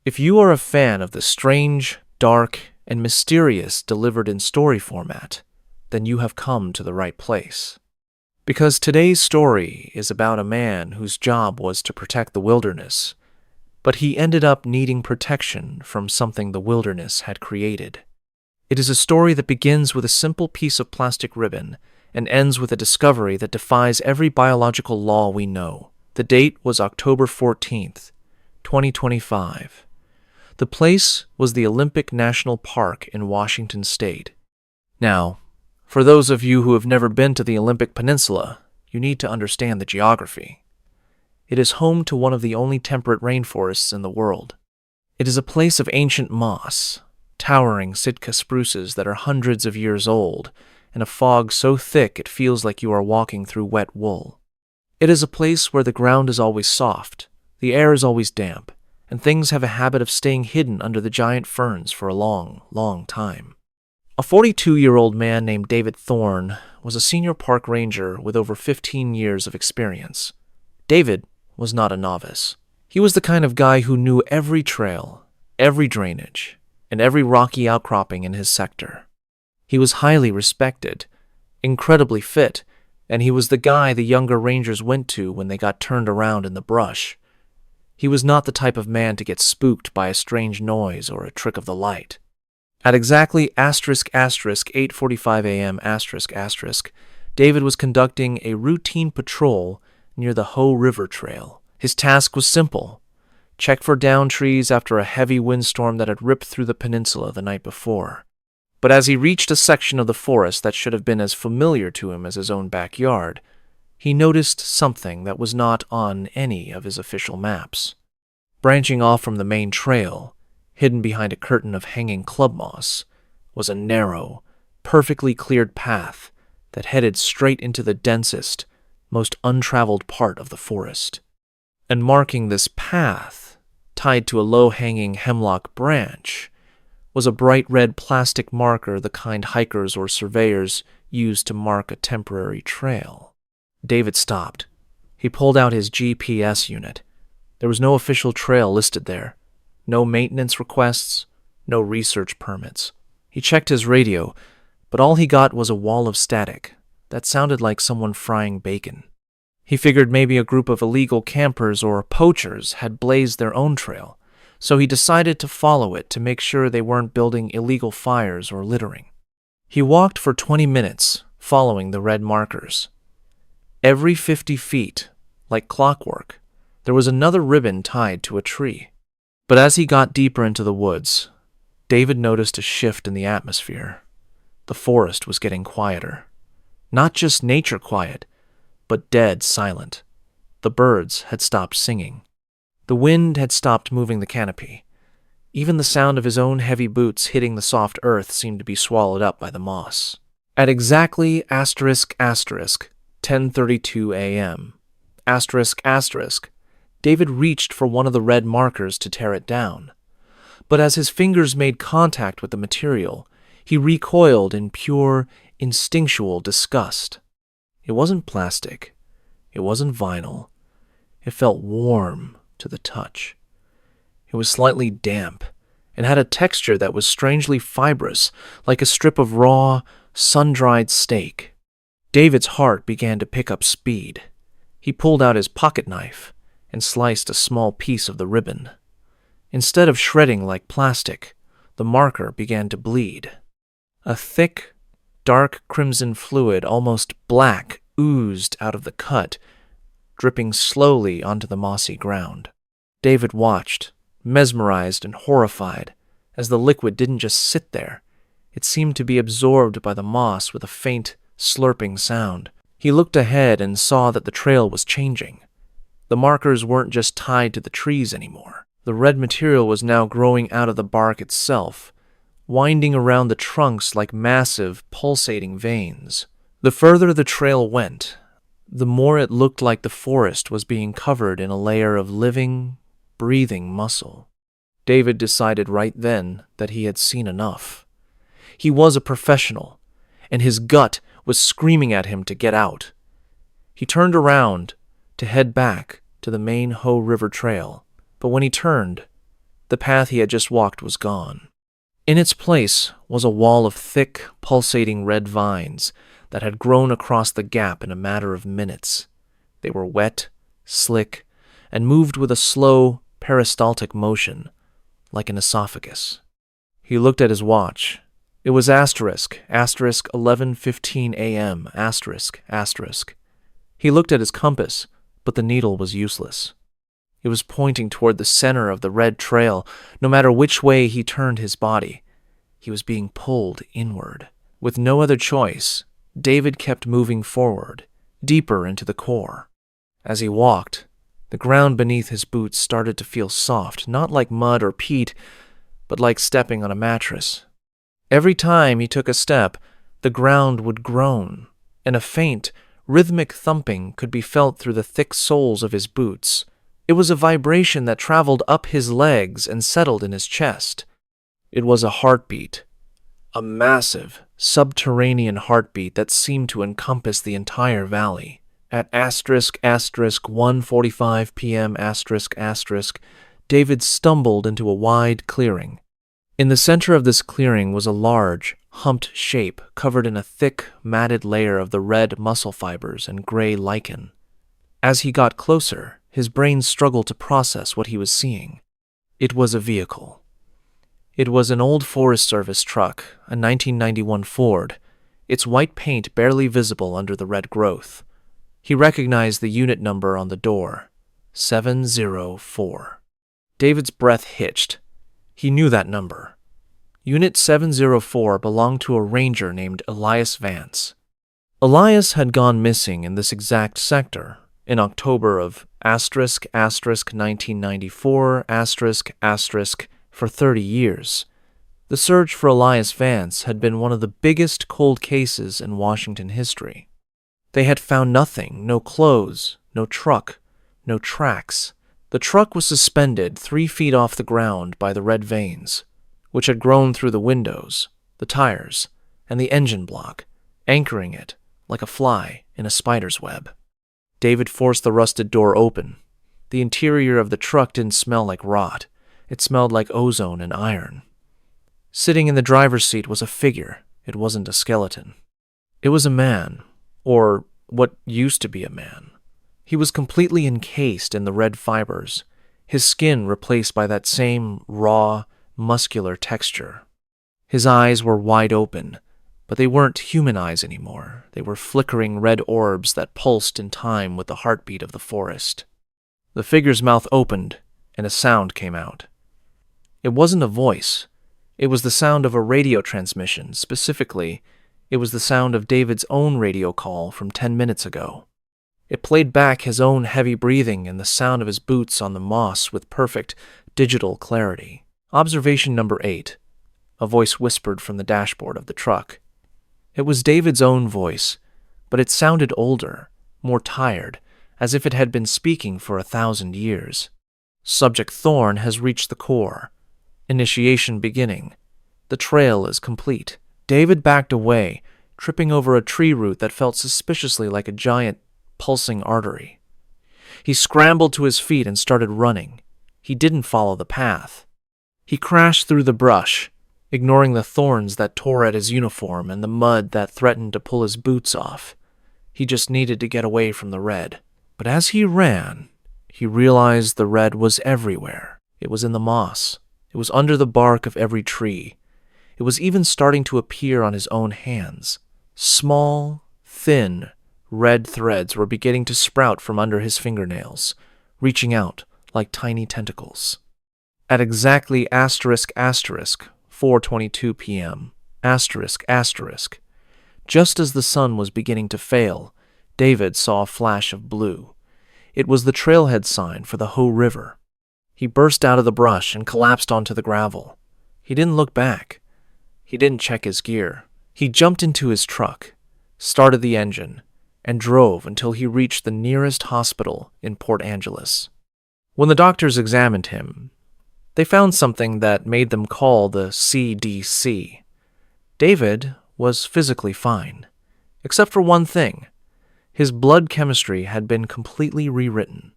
If you are a fan of the strange, dark, and mysterious delivered in story format, then you have come to the right place. Because today's story is about a man whose job was to protect the wilderness, but he ended up needing protection from something the wilderness had created. It is a story that begins with a simple piece of plastic ribbon and ends with a discovery that defies every biological law we know. The date was October 14th, 2025. The place was the Olympic National Park in Washington State. Now, for those of you who have never been to the Olympic Peninsula, you need to understand the geography. It is home to one of the only temperate rainforests in the world. It is a place of ancient moss, towering Sitka spruces that are hundreds of years old, and a fog so thick it feels like you are walking through wet wool. It is a place where the ground is always soft, the air is always damp, and things have a habit of staying hidden under the giant ferns for a long, long time. A 42-year-old man named David Thorne was a senior park ranger with over 15 years of experience. David was not a novice. He was the kind of guy who knew every trail, every drainage, and every rocky outcropping in his sector. He was highly respected, incredibly fit, and he was the guy the younger rangers went to when they got turned around in the brush. He was not the type of man to get spooked by a strange noise or a trick of the light. At exactly **8:45 a.m. David was conducting a routine patrol near the Hoh River Trail. His task was simple: check for downed trees after a heavy windstorm that had ripped through the peninsula the night before. But as he reached a section of the forest that should have been as familiar to him as his own backyard, he noticed something that was not on any of his official maps. Branching off from the main trail, hidden behind a curtain of hanging club moss, was a narrow, perfectly cleared path that headed straight into the densest, most untraveled part of the forest. And marking this path, tied to a low-hanging hemlock branch, was a bright red plastic marker the kind hikers or surveyors use to mark a temporary trail. David stopped. He pulled out his GPS unit. There was no official trail listed there. No maintenance requests, no research permits. He checked his radio, but all he got was a wall of static that sounded like someone frying bacon. He figured maybe a group of illegal campers or poachers had blazed their own trail, so he decided to follow it to make sure they weren't building illegal fires or littering. He walked for 20 minutes, following the red markers. Every 50 feet, like clockwork, there was another ribbon tied to a tree. But as he got deeper into the woods, David noticed a shift in the atmosphere. The forest was getting quieter. Not just nature quiet, but dead silent. The birds had stopped singing. The wind had stopped moving the canopy. Even the sound of his own heavy boots hitting the soft earth seemed to be swallowed up by the moss. At exactly **10:32 a.m., David reached for one of the red markers to tear it down. But as his fingers made contact with the material, he recoiled in pure, instinctual disgust. It wasn't plastic. It wasn't vinyl. It felt warm to the touch. It was slightly damp and had a texture that was strangely fibrous, like a strip of raw, sun-dried steak. David's heart began to pick up speed. He pulled out his pocket knife and sliced a small piece of the ribbon. Instead of shredding like plastic, the marker began to bleed. A thick, dark crimson fluid, almost black, oozed out of the cut, dripping slowly onto the mossy ground. David watched, mesmerized and horrified, as the liquid didn't just sit there. It seemed to be absorbed by the moss with a faint, slurping sound. He looked ahead and saw that the trail was changing. The markers weren't just tied to the trees anymore. The red material was now growing out of the bark itself, winding around the trunks like massive, pulsating veins. The further the trail went, the more it looked like the forest was being covered in a layer of living, breathing muscle. David decided right then that he had seen enough. He was a professional, and his gut was screaming at him to get out. He turned around to head back to the main Hoh River Trail, but when he turned, The path he had just walked was gone. In its place was a wall of thick, pulsating red vines that had grown across the gap in a matter of minutes. They were wet, slick, and moved with a slow, peristaltic motion, like an esophagus. He looked at his watch. It was asterisk 11:15 a.m. asterisk. He looked at his compass, but the needle was useless. It was pointing toward the center of the red trail, no matter which way he turned his body. He was being pulled inward. With no other choice, David kept moving forward, deeper into the core. As he walked, the ground beneath his boots started to feel soft, not like mud or peat, but like stepping on a mattress. Every time he took a step, the ground would groan, and a faint, rhythmic thumping could be felt through the thick soles of his boots. It was a vibration that traveled up his legs and settled in his chest. It was a heartbeat, a massive, subterranean heartbeat that seemed to encompass the entire valley. At asterisk 1:45 p.m. David stumbled into a wide clearing. In the center of this clearing was a large, humped shape covered in a thick, matted layer of the red muscle fibers and gray lichen. As he got closer, his brain struggled to process what he was seeing. It was a vehicle. It was an old Forest Service truck, a 1991 Ford, its white paint barely visible under the red growth. He recognized the unit number on the door, 704. David's breath hitched. He knew that number. Unit 704 belonged to a ranger named Elias Vance. Elias had gone missing in this exact sector in October of asterisk 1994 for 30 years. The search for Elias Vance had been one of the biggest cold cases in Washington history. They had found nothing, no clothes, no truck, no tracks. The truck was suspended 3 feet off the ground by the red veins, which had grown through the windows, the tires, and the engine block, anchoring it like a fly in a spider's web. David forced the rusted door open. The interior of the truck didn't smell like rot. It smelled like ozone and iron. Sitting in the driver's seat was a figure. It wasn't a skeleton. It was a man, or what used to be a man. He was completely encased in the red fibers, his skin replaced by that same raw, muscular texture. His eyes were wide open, but they weren't human eyes anymore. They were flickering red orbs that pulsed in time with the heartbeat of the forest. The figure's mouth opened, and a sound came out. It wasn't a voice. It was the sound of a radio transmission. Specifically, it was the sound of David's own radio call from 10 minutes ago. It played back his own heavy breathing and the sound of his boots on the moss with perfect digital clarity. Observation number 8. A voice whispered from the dashboard of the truck. It was David's own voice, but it sounded older, more tired, as if it had been speaking for 1,000 years. Subject Thorn has reached the core. Initiation beginning. The trail is complete. David backed away, tripping over a tree root that felt suspiciously like a giant pulsing artery. He scrambled to his feet and started running. He didn't follow the path. He crashed through the brush, ignoring the thorns that tore at his uniform and the mud that threatened to pull his boots off. He just needed to get away from the red. But as he ran, he realized the red was everywhere. It was in the moss. It was under the bark of every tree. It was even starting to appear on his own hands. Small, thin, red threads were beginning to sprout from under his fingernails, reaching out like tiny tentacles. At exactly asterisk 4:22 p.m., just as the sun was beginning to fail, David saw a flash of blue. It was the trailhead sign for the Hoh River. He burst out of the brush and collapsed onto the gravel. He didn't look back. He didn't check his gear. He jumped into his truck, started the engine, and drove until he reached the nearest hospital in Port Angeles. When the doctors examined him, they found something that made them call the CDC. David was physically fine, except for one thing. His blood chemistry had been completely rewritten.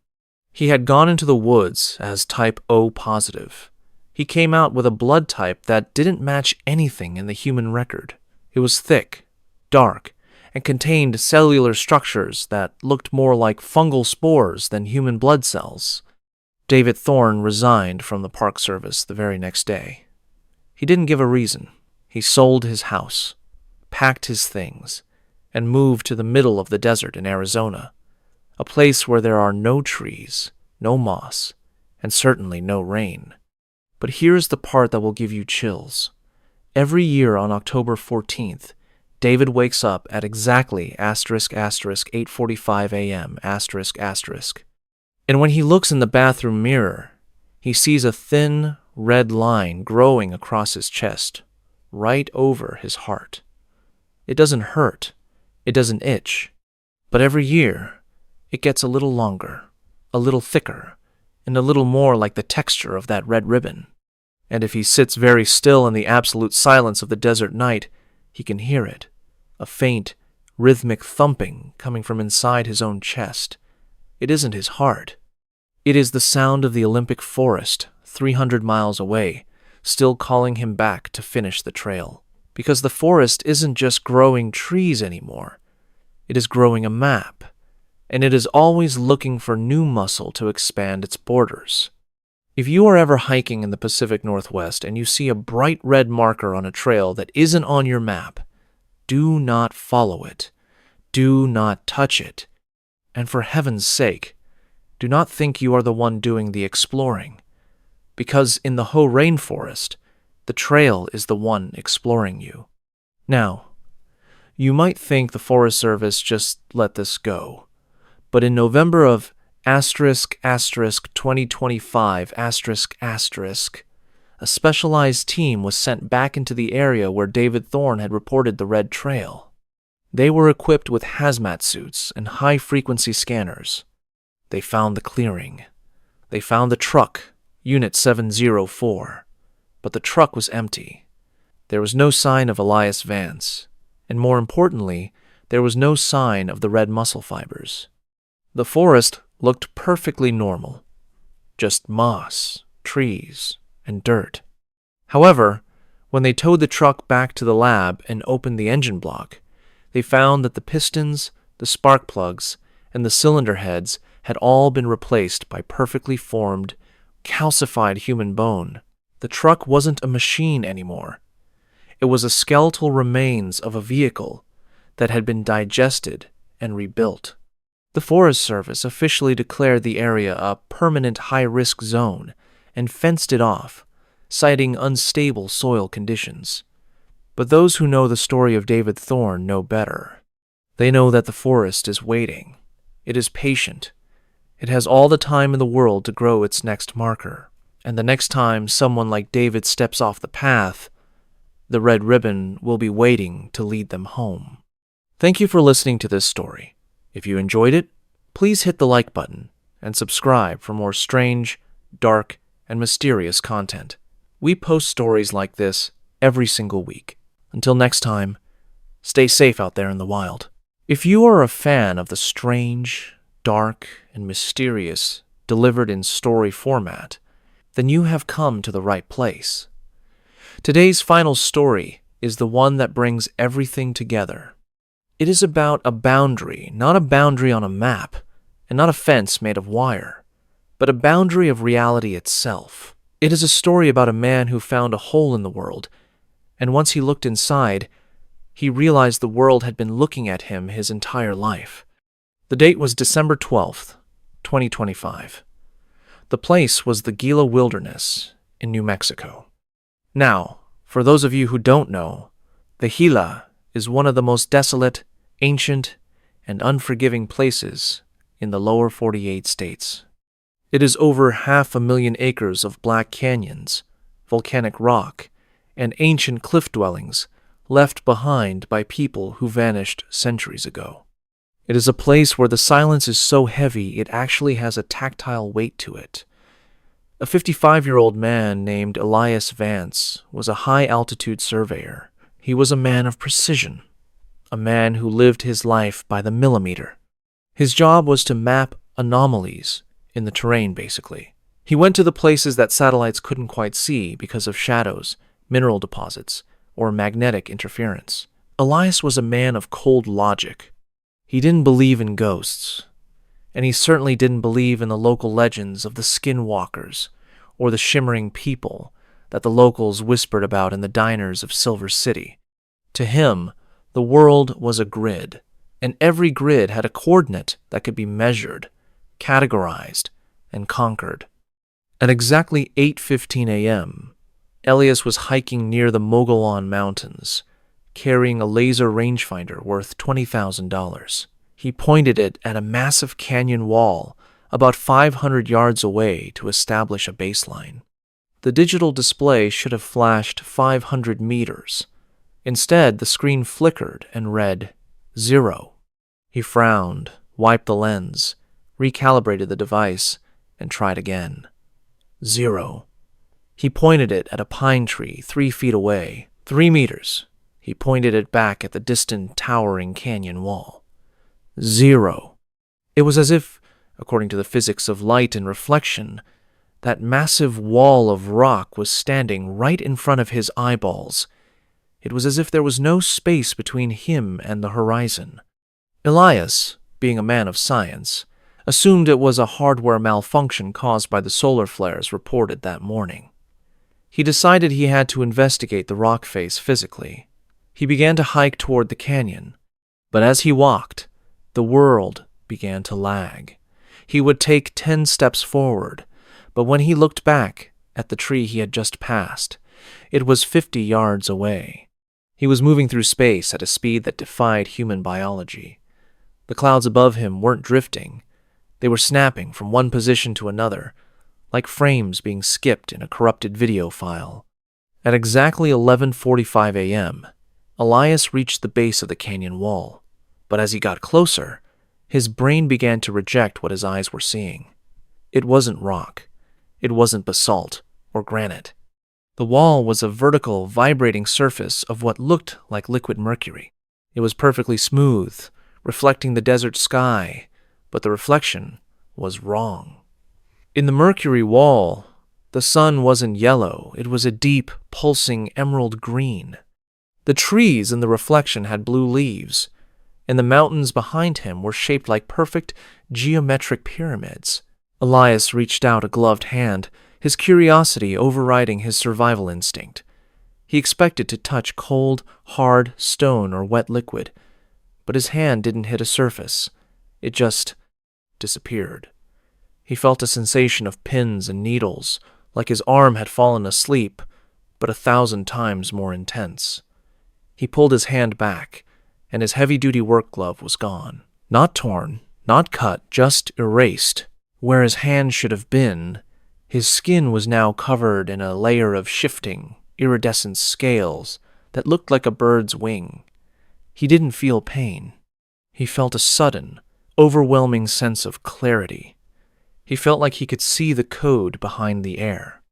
He had gone into the woods as type O positive, He came out with a blood type that didn't match anything in the human record. It was thick, dark, and contained cellular structures that looked more like fungal spores than human blood cells. David Thorne resigned from the Park Service the very next day. He didn't give a reason. He sold his house, packed his things, and moved to the middle of the desert in Arizona, a place where there are no trees, no moss, and certainly no rain. But here's the part that will give you chills. Every year on October 14th, David wakes up at exactly **8:45 a.m. **. And when he looks in the bathroom mirror, he sees a thin, red line growing across his chest, right over his heart. It doesn't hurt, it doesn't itch, but every year, it gets a little longer, a little thicker, and a little more like the texture of that red ribbon. And if he sits very still in the absolute silence of the desert night, he can hear it, a faint, rhythmic thumping coming from inside his own chest. It isn't his heart. It is the sound of the Olympic forest, 300 miles away, still calling him back to finish the trail. Because the forest isn't just growing trees anymore. It is growing a map, and it is always looking for new muscle to expand its borders. If you are ever hiking in the Pacific Northwest and you see a bright red marker on a trail that isn't on your map, do not follow it. Do not touch it. And for heaven's sake, do not think you are the one doing the exploring. Because in the Hoh rainforest, the trail is the one exploring you. Now, you might think the Forest Service just let this go. But in November of **2025***, a specialized team was sent back into the area where David Thorne had reported the red trail. They were equipped with hazmat suits and high-frequency scanners. They found the clearing. They found the truck, Unit 704. But the truck was empty. There was no sign of Elias Vance, and more importantly, there was no sign of the red muscle fibers. The forest looked perfectly normal, just moss, trees, and dirt. However, when they towed the truck back to the lab and opened the engine block, they found that the pistons, the spark plugs, and the cylinder heads had all been replaced by perfectly formed, calcified human bone. The truck wasn't a machine anymore. It was a skeletal remains of a vehicle that had been digested and rebuilt. The Forest Service officially declared the area a permanent high-risk zone and fenced it off, citing unstable soil conditions. But those who know the story of David Thorne know better. They know that the forest is waiting. It is patient. It has all the time in the world to grow its next marker. And the next time someone like David steps off the path, the red ribbon will be waiting to lead them home. Thank you for listening to this story. If you enjoyed it, please hit the like button and subscribe for more strange, dark, and mysterious content. We post stories like this every single week. Until next time, stay safe out there in the wild. If you are a fan of the strange, dark, and mysterious delivered in story format, then you have come to the right place. Today's final story is the one that brings everything together. It is about a boundary, not a boundary on a map, and not a fence made of wire, but a boundary of reality itself. It is a story about a man who found a hole in the world, and once he looked inside, he realized the world had been looking at him his entire life. The date was December 12th, 2025. The place was the Gila Wilderness in New Mexico. Now, for those of you who don't know, the Gila is one of the most desolate, ancient, and unforgiving places in the lower 48 states. It is over 500,000 acres of black canyons, volcanic rock, and ancient cliff dwellings left behind by people who vanished centuries ago. It is a place where the silence is so heavy it actually has a tactile weight to it. A 55-year-old man named Elias Vance was a high-altitude surveyor. He was a man of precision, a man who lived his life by the millimeter. His job was to map anomalies in the terrain, basically. He went to the places that satellites couldn't quite see because of shadows, mineral deposits, or magnetic interference. Elias was a man of cold logic. He didn't believe in ghosts, and he certainly didn't believe in the local legends of the skinwalkers or the shimmering people that the locals whispered about in the diners of Silver City. To him, the world was a grid, and every grid had a coordinate that could be measured, categorized, and conquered. At exactly 8:15 a.m., Elias was hiking near the Mogollon Mountains, carrying a laser rangefinder worth $20,000. He pointed it at a massive canyon wall about 500 yards away to establish a baseline. The digital display should have flashed 500 meters. Instead, the screen flickered and read 0. He frowned, wiped the lens, recalibrated the device, and tried again. 0. He pointed it at a pine tree 3 feet away. 3 meters. He pointed it back at the distant, towering canyon wall. 0. It was as if, according to the physics of light and reflection, that massive wall of rock was standing right in front of his eyeballs. It was as if there was no space between him and the horizon. Elias, being a man of science, assumed it was a hardware malfunction caused by the solar flares reported that morning. He decided he had to investigate the rock face physically. He began to hike toward the canyon, but as he walked, the world began to lag. He would take 10 steps forward, but when he looked back at the tree he had just passed, it was 50 yards away. He was moving through space at a speed that defied human biology. The clouds above him weren't drifting. They were snapping from one position to another, like frames being skipped in a corrupted video file. At exactly 11:45 a.m., Elias reached the base of the canyon wall, but as he got closer, his brain began to reject what his eyes were seeing. It wasn't rock. It wasn't basalt or granite. The wall was a vertical, vibrating surface of what looked like liquid mercury. It was perfectly smooth, reflecting the desert sky, but the reflection was wrong. In the mercury wall, the sun wasn't yellow. It was a deep, pulsing emerald green. The trees in the reflection had blue leaves, and the mountains behind him were shaped like perfect geometric pyramids. Elias reached out a gloved hand, his curiosity overriding his survival instinct. He expected to touch cold, hard stone or wet liquid, but his hand didn't hit a surface. It just disappeared. He felt a sensation of pins and needles, like his arm had fallen asleep, but 1,000 times more intense. He pulled his hand back, and his heavy-duty work glove was gone. Not torn, not cut, just erased. Where his hand should have been, his skin was now covered in a layer of shifting, iridescent scales that looked like a bird's wing. He didn't feel pain. He felt a sudden, overwhelming sense of clarity. He felt like he could see the code behind the air.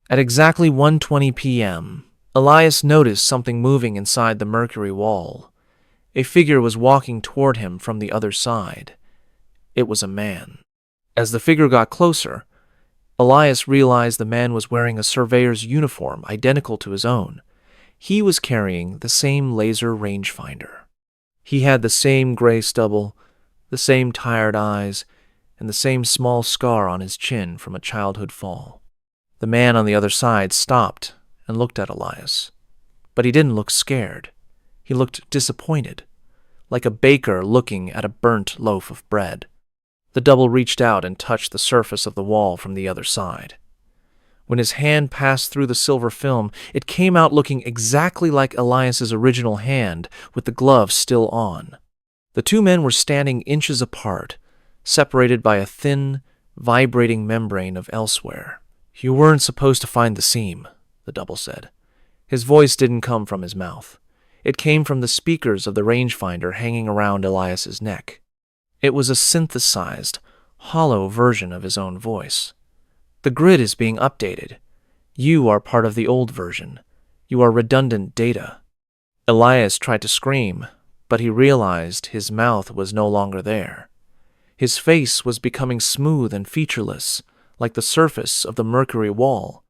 At exactly 1:20 p.m., Elias noticed something moving inside the mercury wall. A figure was walking toward him from the other side. It was a man. As the figure got closer, Elias realized the man was wearing a surveyor's uniform identical to his own. He was carrying the same laser rangefinder. He had the same gray stubble, the same tired eyes, and the same small scar on his chin from a childhood fall. The man on the other side stopped and looked at Elias. But he didn't look scared. He looked disappointed, like a baker looking at a burnt loaf of bread. The double reached out and touched the surface of the wall from the other side. When his hand passed through the silver film, it came out looking exactly like Elias's original hand, with the glove still on. The two men were standing inches apart, separated by a thin, vibrating membrane of elsewhere. "You weren't supposed to find the seam," the double said. His voice didn't come from his mouth. It came from the speakers of the rangefinder hanging around Elias's neck. It was a synthesized, hollow version of his own voice. "The grid is being updated. You are part of the old version. You are redundant data." Elias tried to scream, but he realized his mouth was no longer there. His face was becoming smooth and featureless, like the surface of the mercury wall.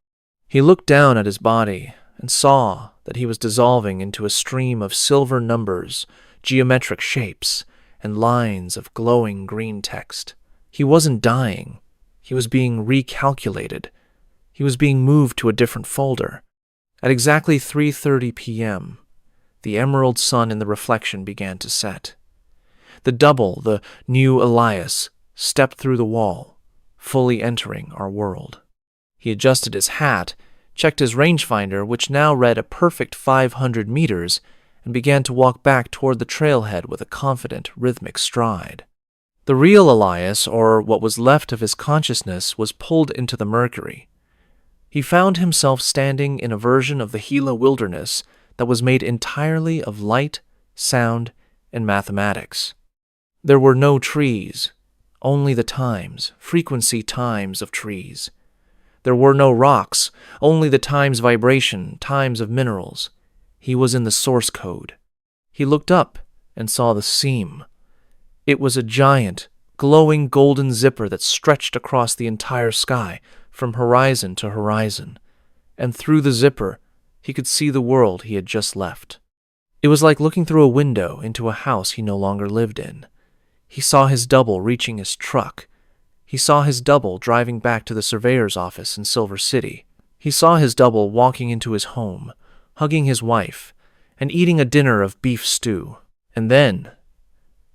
He looked down at his body and saw that he was dissolving into a stream of silver numbers, geometric shapes, and lines of glowing green text. He wasn't dying. He was being recalculated. He was being moved to a different folder. At exactly 3:30 p.m., the emerald sun in the reflection began to set. The double, the new Elias, stepped through the wall, fully entering our world. He adjusted his hat, checked his rangefinder, which now read a perfect 500 meters, and began to walk back toward the trailhead with a confident, rhythmic stride. The real Elias, or what was left of his consciousness, was pulled into the mercury. He found himself standing in a version of the Gila wilderness that was made entirely of light, sound, and mathematics. There were no trees, only the times, frequency times of trees. There were no rocks, only the times vibration, times of minerals. He was in the source code. He looked up and saw the seam. It was a giant, glowing golden zipper that stretched across the entire sky, from horizon to horizon, and through the zipper he could see the world he had just left. It was like looking through a window into a house he no longer lived in. He saw his double reaching his truck. He saw his double driving back to the surveyor's office in Silver City. He saw his double walking into his home, hugging his wife, and eating a dinner of beef stew. And then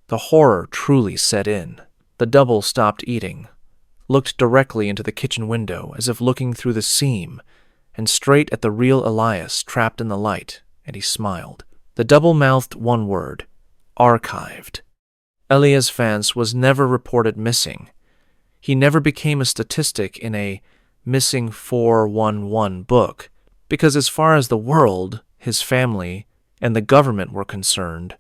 the horror truly set in. The double stopped eating, looked directly into the kitchen window as if looking through the seam, and straight at the real Elias trapped in the light, and he smiled. The double mouthed one word, archived. Elias Vance was never reported missing. He never became a statistic in a missing 411 book, because as far as the world, his family, and the government were concerned,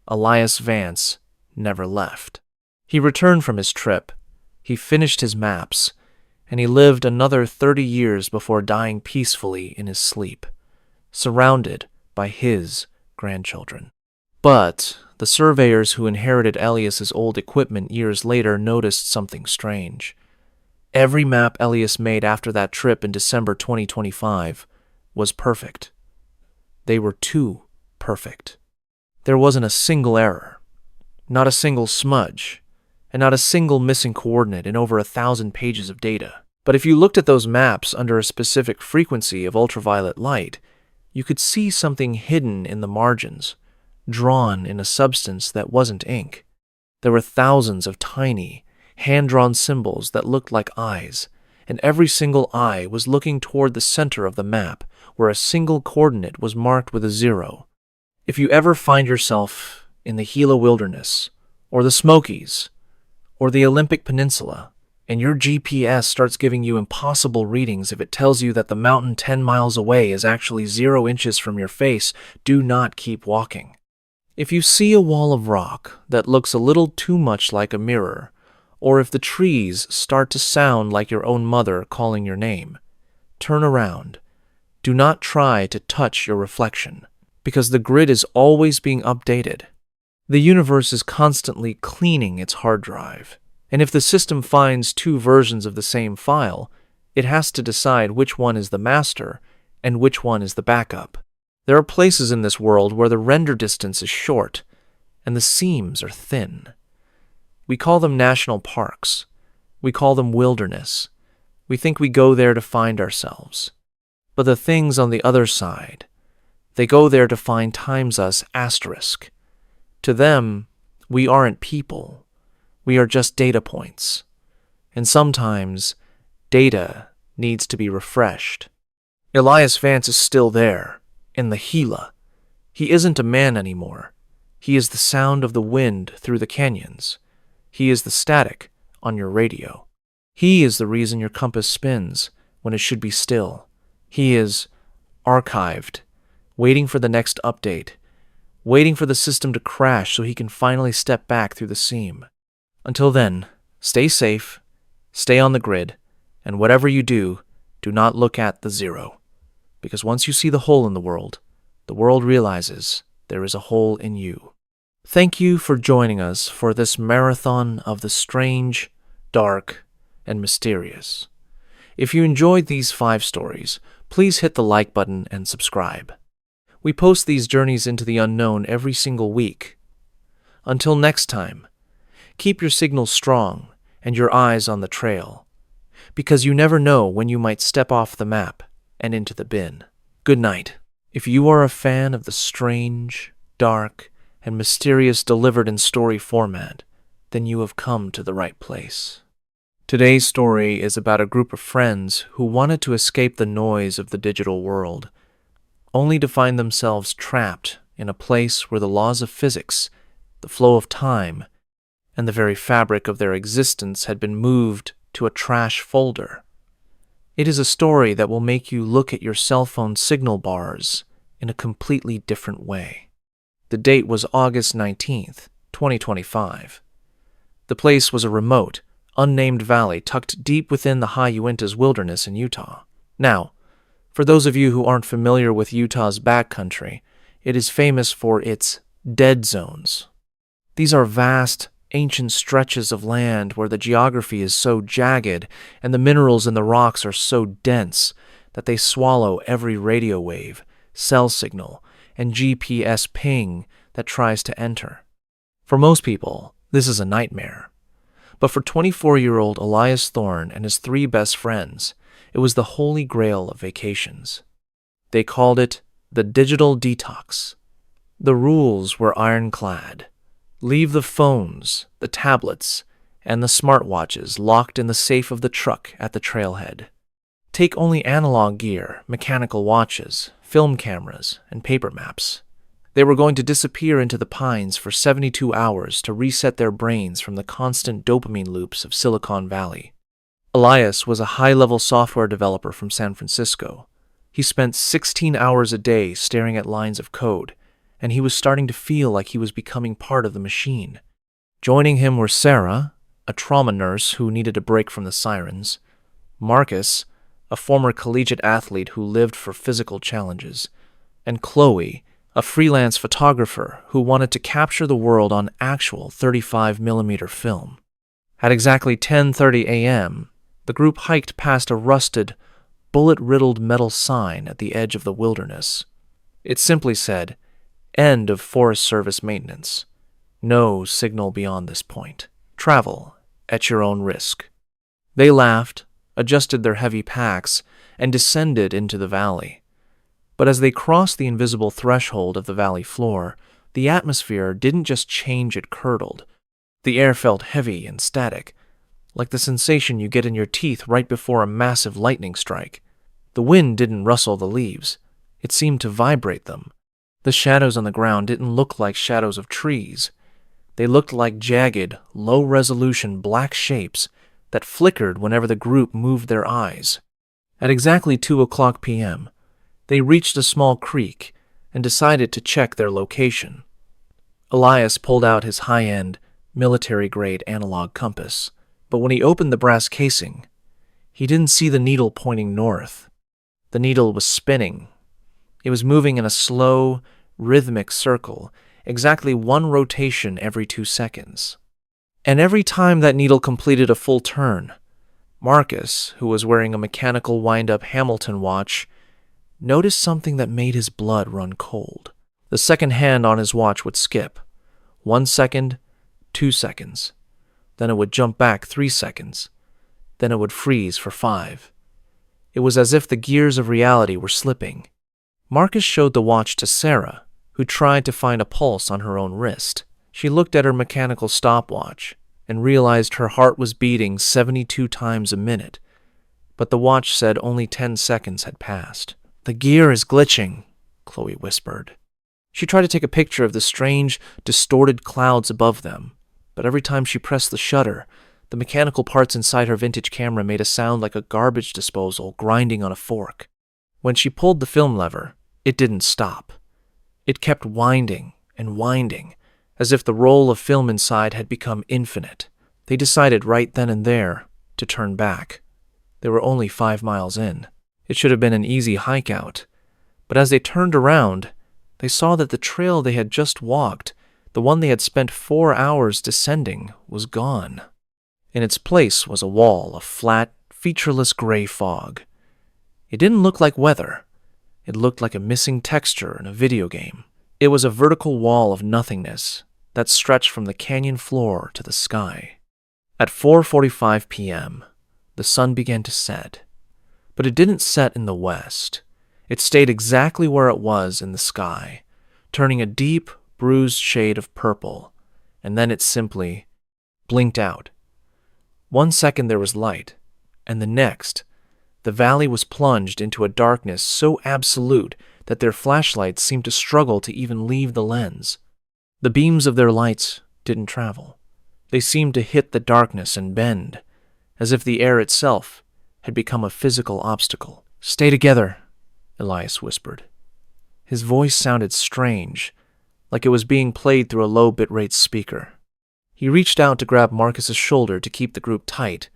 Elias Vance never left. He returned from his trip, he finished his maps, and he lived another 30 years before dying peacefully in his sleep, surrounded by his grandchildren. But the surveyors who inherited Elias's old equipment years later noticed something strange. Every map Elias made after that trip in December 2025 was perfect. They were too perfect. There wasn't a single error, not a single smudge, and not a single missing coordinate in over 1,000 pages of data. But if you looked at those maps under a specific frequency of ultraviolet light, you could see something hidden in the margins, drawn in a substance that wasn't ink. There were thousands of tiny, hand-drawn symbols that looked like eyes, and every single eye was looking toward the center of the map, where a single coordinate was marked with a 0. If you ever find yourself in the Gila Wilderness, or the Smokies, or the Olympic Peninsula, and your GPS starts giving you impossible readings if it tells you that the mountain 10 miles away is actually 0 inches from your face, do not keep walking. If you see a wall of rock that looks a little too much like a mirror, or if the trees start to sound like your own mother calling your name, turn around. Do not try to touch your reflection, because the grid is always being updated. The universe is constantly cleaning its hard drive, and if the system finds 2 versions of the same file, it has to decide which one is the master and which one is the backup. There are places in this world where the render distance is short and the seams are thin. We call them national parks. We call them wilderness. We think we go there to find ourselves. But the things on the other side, they go there to find times us asterisk. To them, we aren't people. We are just data points. And sometimes, data needs to be refreshed. Elias Vance is still there, in the Gila. He isn't a man anymore. He is the sound of the wind through the canyons. He is the static on your radio. He is the reason your compass spins when it should be still. He is archived, waiting for the next update, waiting for the system to crash so he can finally step back through the seam. Until then, stay safe, stay on the grid, and whatever you do, do not look at the 0. Because once you see the hole in the world realizes there is a hole in you. Thank you for joining us for this marathon of the strange, dark, and mysterious. If you enjoyed these 5 stories, please hit the like button and subscribe. We post these journeys into the unknown every single week. Until next time, keep your signals strong and your eyes on the trail, because you never know when you might step off the map and into the bin. Good night. If you are a fan of the strange, dark, and mysterious delivered in story format, then you have come to the right place. Today's story is about a group of friends who wanted to escape the noise of the digital world, only to find themselves trapped in a place where the laws of physics, the flow of time, and the very fabric of their existence had been moved to a trash folder. It is a story that will make you look at your cell phone signal bars in a completely different way. The date was August 19th, 2025. The place was a remote, unnamed valley tucked deep within the high Uintas wilderness in Utah. Now, for those of you who aren't familiar with Utah's backcountry, it is famous for its dead zones. These are vast, ancient stretches of land where the geography is so jagged and the minerals in the rocks are so dense that they swallow every radio wave, cell signal, and GPS ping that tries to enter. For most people, this is a nightmare. But for 24-year-old Elias Thorne and his 3 best friends, it was the holy grail of vacations. They called it the digital detox. The rules were ironclad. Leave the phones, the tablets, and the smartwatches locked in the safe of the truck at the trailhead. Take only analog gear, mechanical watches, film cameras, and paper maps. They were going to disappear into the pines for 72 hours to reset their brains from the constant dopamine loops of Silicon Valley. Elias was a high-level software developer from San Francisco. He spent 16 hours a day staring at lines of code, and he was starting to feel like he was becoming part of the machine. Joining him were Sarah, a trauma nurse who needed a break from the sirens, Marcus, a former collegiate athlete who lived for physical challenges, and Chloe, a freelance photographer who wanted to capture the world on actual 35mm film. At exactly 10:30 a.m., the group hiked past a rusted, bullet-riddled metal sign at the edge of the wilderness. It simply said, "End of Forest Service maintenance. No signal beyond this point. Travel at your own risk." They laughed, adjusted their heavy packs, and descended into the valley. But as they crossed the invisible threshold of the valley floor, the atmosphere didn't just change, it curdled. The air felt heavy and static, like the sensation you get in your teeth right before a massive lightning strike. The wind didn't rustle the leaves. It seemed to vibrate them. The shadows on the ground didn't look like shadows of trees. They looked like jagged, low-resolution black shapes that flickered whenever the group moved their eyes. At exactly 2:00 p.m., they reached a small creek and decided to check their location. Elias pulled out his high-end, military-grade analog compass, but when he opened the brass casing, he didn't see the needle pointing north. The needle was spinning. It was moving in a slow, rhythmic circle, exactly 1 rotation every 2 seconds. And every time that needle completed a full turn, Marcus, who was wearing a mechanical wind-up Hamilton watch, noticed something that made his blood run cold. The second hand on his watch would skip. 1 second, 2 seconds. Then it would jump back 3 seconds. Then it would freeze for 5. It was as if the gears of reality were slipping. Marcus showed the watch to Sarah, who tried to find a pulse on her own wrist. She looked at her mechanical stopwatch and realized her heart was beating 72 times a minute, but the watch said only 10 seconds had passed. "The gear is glitching," Chloe whispered. She tried to take a picture of the strange, distorted clouds above them, but every time she pressed the shutter, the mechanical parts inside her vintage camera made a sound like a garbage disposal grinding on a fork. When she pulled the film lever, it didn't stop. It kept winding and winding, as if the roll of film inside had become infinite. They decided right then and there to turn back. They were only 5 miles in. It should have been an easy hike out. But as they turned around, they saw that the trail they had just walked, the one they had spent 4 hours descending, was gone. In its place was a wall of flat, featureless gray fog. It didn't look like weather. It looked like a missing texture in a video game. It was a vertical wall of nothingness that stretched from the canyon floor to the sky. At 4:45 p.m., the sun began to set. But it didn't set in the west. It stayed exactly where it was in the sky, turning a deep, bruised shade of purple, and then it simply blinked out. 1 second there was light, and the next, the valley was plunged into a darkness so absolute that their flashlights seemed to struggle to even leave the lens. The beams of their lights didn't travel. They seemed to hit the darkness and bend, as if the air itself had become a physical obstacle. "Stay together," Elias whispered. His voice sounded strange, like it was being played through a low bitrate speaker. He reached out to grab Marcus's shoulder to keep the group tight,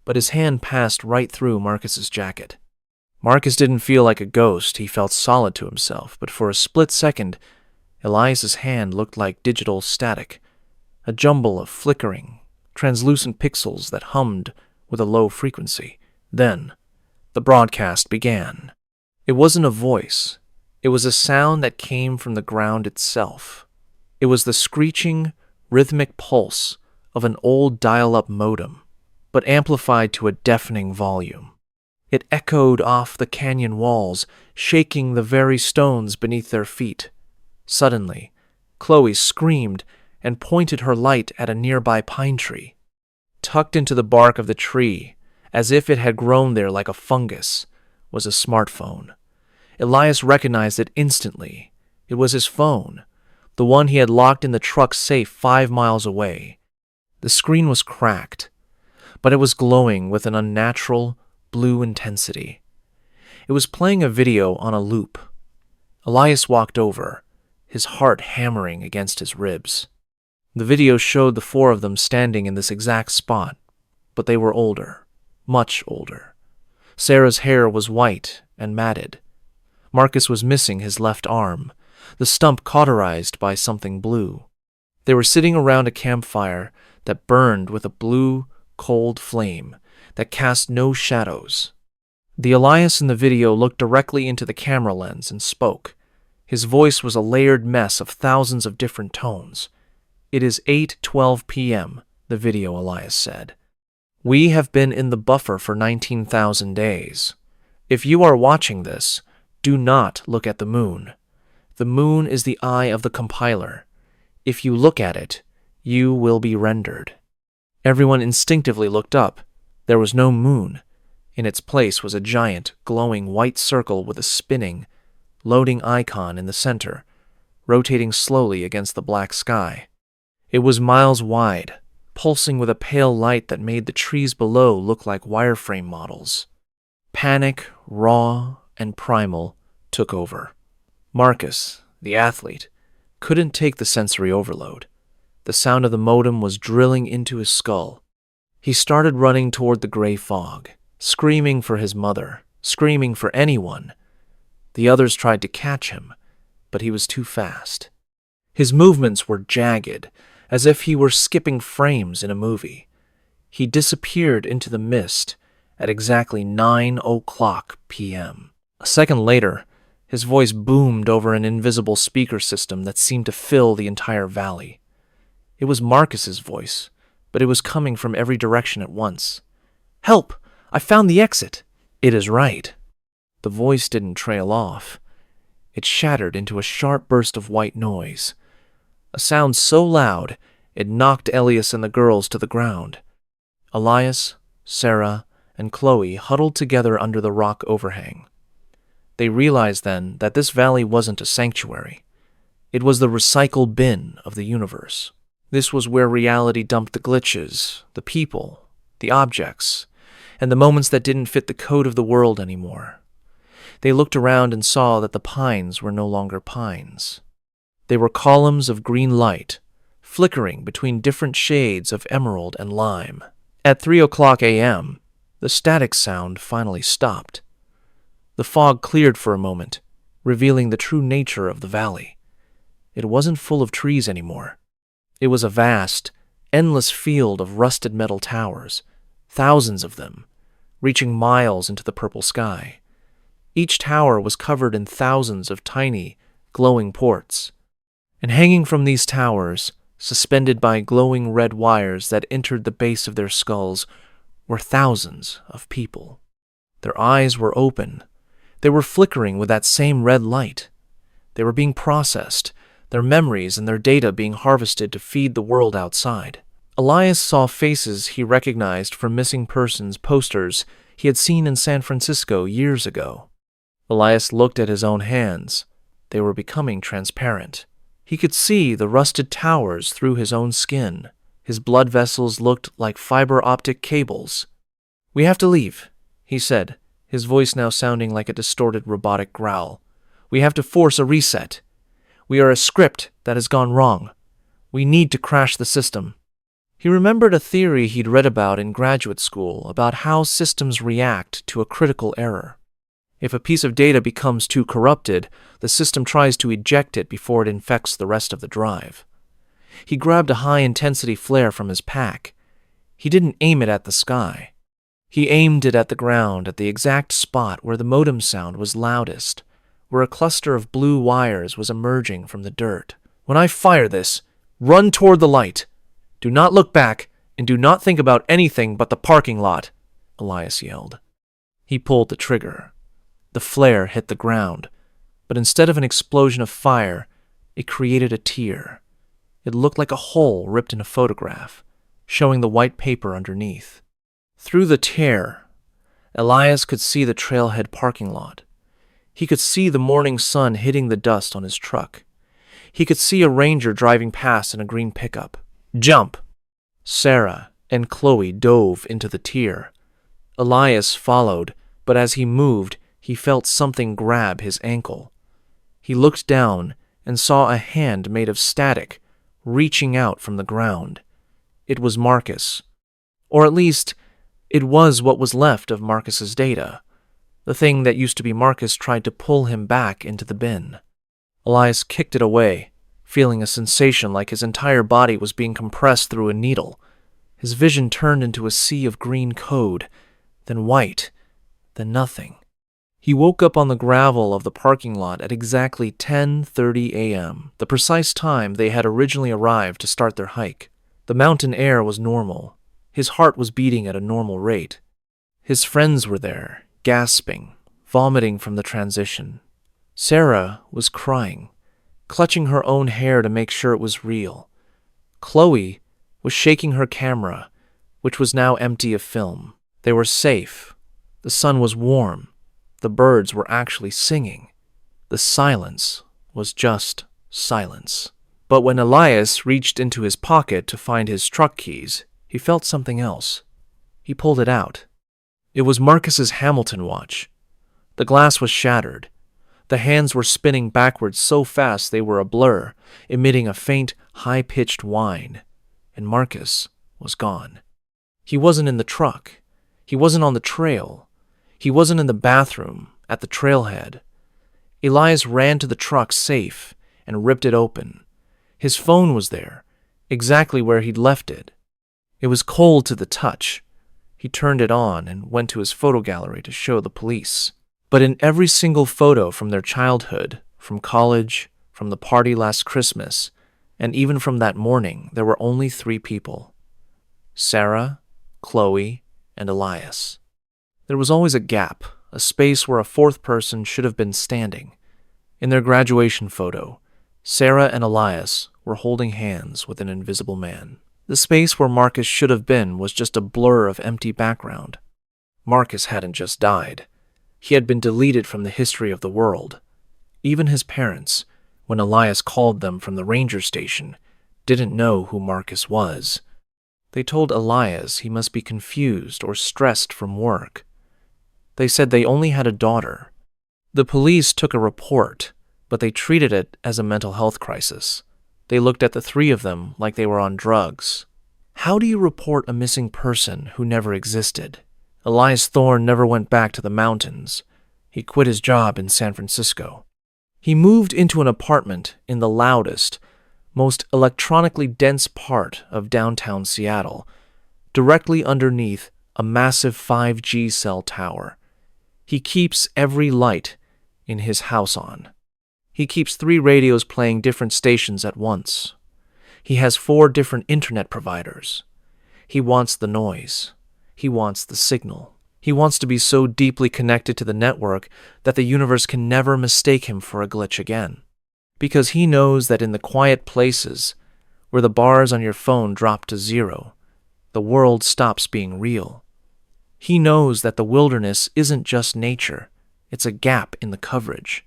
but his hand passed right through Marcus's jacket. Marcus didn't feel like a ghost. He felt solid to himself, but for a split second, Elias's hand looked like digital static, a jumble of flickering, translucent pixels that hummed with a low frequency. Then, the broadcast began. It wasn't a voice. It was a sound that came from the ground itself. It was the screeching, rhythmic pulse of an old dial-up modem, but amplified to a deafening volume. It echoed off the canyon walls, shaking the very stones beneath their feet. Suddenly, Chloe screamed and pointed her light at a nearby pine tree. Tucked into the bark of the tree, as if it had grown there like a fungus, was a smartphone. Elias recognized it instantly. It was his phone, the one he had locked in the truck's safe 5 miles away. The screen was cracked, but it was glowing with an unnatural, blue intensity. It was playing a video on a loop. Elias walked over, his heart hammering against his ribs. The video showed the 4 of them standing in this exact spot, but they were older, much older. Sarah's hair was white and matted. Marcus was missing his left arm, the stump cauterized by something blue. They were sitting around a campfire that burned with a blue, cold flame that cast no shadows. The Elias in the video looked directly into the camera lens and spoke. His voice was a layered mess of thousands of different tones. "It is 8:12 p.m., the video Elias said. "We have been in the buffer for 19,000 days. If you are watching this, do not look at the moon. The moon is the eye of the compiler. If you look at it, you will be rendered." Everyone instinctively looked up. There was no moon. In its place was a giant, glowing white circle with a spinning, loading icon in the center, rotating slowly against the black sky. It was miles wide, pulsing with a pale light that made the trees below look like wireframe models. Panic, raw and primal, took over. Marcus, the athlete, couldn't take the sensory overload. The sound of the modem was drilling into his skull. He started running toward the gray fog, screaming for his mother, screaming for anyone. The others tried to catch him, but he was too fast. His movements were jagged, as if he were skipping frames in a movie. He disappeared into the mist at exactly 9:00 p.m. A second later, his voice boomed over an invisible speaker system that seemed to fill the entire valley. It was Marcus's voice, but it was coming from every direction at once. "Help! I found the exit!" "It is right." The voice didn't trail off. It shattered into a sharp burst of white noise, a sound so loud it knocked Elias and the girls to the ground. Elias, Sarah, and Chloe huddled together under the rock overhang. They realized then that this valley wasn't a sanctuary. It was the recycle bin of the universe. This was where reality dumped the glitches, the people, the objects, and the moments that didn't fit the code of the world anymore. They looked around and saw that the pines were no longer pines. They were columns of green light, flickering between different shades of emerald and lime. At 3:00 a.m., the static sound finally stopped. The fog cleared for a moment, revealing the true nature of the valley. It wasn't full of trees anymore. It was a vast, endless field of rusted metal towers, thousands of them, reaching miles into the purple sky. Each tower was covered in thousands of tiny, glowing ports. And hanging from these towers, suspended by glowing red wires that entered the base of their skulls, were thousands of people. Their eyes were open. They were flickering with that same red light. They were being processed, their memories and their data being harvested to feed the world outside. Elias saw faces he recognized from missing persons posters he had seen in San Francisco years ago. Elias looked at his own hands. They were becoming transparent. He could see the rusted towers through his own skin. His blood vessels looked like fiber optic cables. "We have to leave," he said, his voice now sounding like a distorted robotic growl. "We have to force a reset. We are a script that has gone wrong. We need to crash the system." He remembered a theory he'd read about in graduate school about how systems react to a critical error. If a piece of data becomes too corrupted, the system tries to eject it before it infects the rest of the drive. He grabbed a high-intensity flare from his pack. He didn't aim it at the sky. He aimed it at the ground, at the exact spot where the modem sound was loudest, where a cluster of blue wires was emerging from the dirt. "When I fire this, run toward the light. Do not look back, and do not think about anything but the parking lot," Elias yelled. He pulled the trigger. The flare hit the ground, but instead of an explosion of fire, it created a tear. It looked like a hole ripped in a photograph, showing the white paper underneath. Through the tear, Elias could see the trailhead parking lot. He could see the morning sun hitting the dust on his truck. He could see a ranger driving past in a green pickup. "Jump!" Sarah and Chloe dove into the tear. Elias followed, but as he moved, he felt something grab his ankle. He looked down and saw a hand made of static reaching out from the ground. It was Marcus. Or at least, it was what was left of Marcus's data. The thing that used to be Marcus tried to pull him back into the bin. Elias kicked it away, feeling a sensation like his entire body was being compressed through a needle. His vision turned into a sea of green code, then white, then nothing. He woke up on the gravel of the parking lot at exactly 10:30 a.m., the precise time they had originally arrived to start their hike. The mountain air was normal. His heart was beating at a normal rate. His friends were there, gasping, vomiting from the transition. Sarah was crying, clutching her own hair to make sure it was real. Chloe was shaking her camera, which was now empty of film. They were safe. The sun was warm. The birds were actually singing. The silence was just silence. But when Elias reached into his pocket to find his truck keys, he felt something else. He pulled it out. It was Marcus's Hamilton watch. The glass was shattered. The hands were spinning backwards so fast they were a blur, emitting a faint, high-pitched whine. And Marcus was gone. He wasn't in the truck. He wasn't on the trail. He wasn't in the bathroom, at the trailhead. Elias ran to the truck safe and ripped it open. His phone was there, exactly where he'd left it. It was cold to the touch. He turned it on and went to his photo gallery to show the police. But in every single photo from their childhood, from college, from the party last Christmas, and even from that morning, there were only 3 people: Sarah, Chloe, and Elias. There was always a gap, a space where a 4th person should have been standing. In their graduation photo, Sarah and Elias were holding hands with an invisible man. The space where Marcus should have been was just a blur of empty background. Marcus hadn't just died. He had been deleted from the history of the world. Even his parents, when Elias called them from the ranger station, didn't know who Marcus was. They told Elias he must be confused or stressed from work. They said they only had a daughter. The police took a report, but they treated it as a mental health crisis. They looked at the 3 of them like they were on drugs. How do you report a missing person who never existed? Elias Thorne never went back to the mountains. He quit his job in San Francisco. He moved into an apartment in the loudest, most electronically dense part of downtown Seattle, directly underneath a massive 5G cell tower. He keeps every light in his house on. He keeps 3 radios playing different stations at once. He has 4 different internet providers. He wants the noise. He wants the signal. He wants to be so deeply connected to the network that the universe can never mistake him for a glitch again. Because he knows that in the quiet places where the bars on your phone drop to 0, the world stops being real. He knows that the wilderness isn't just nature, it's a gap in the coverage.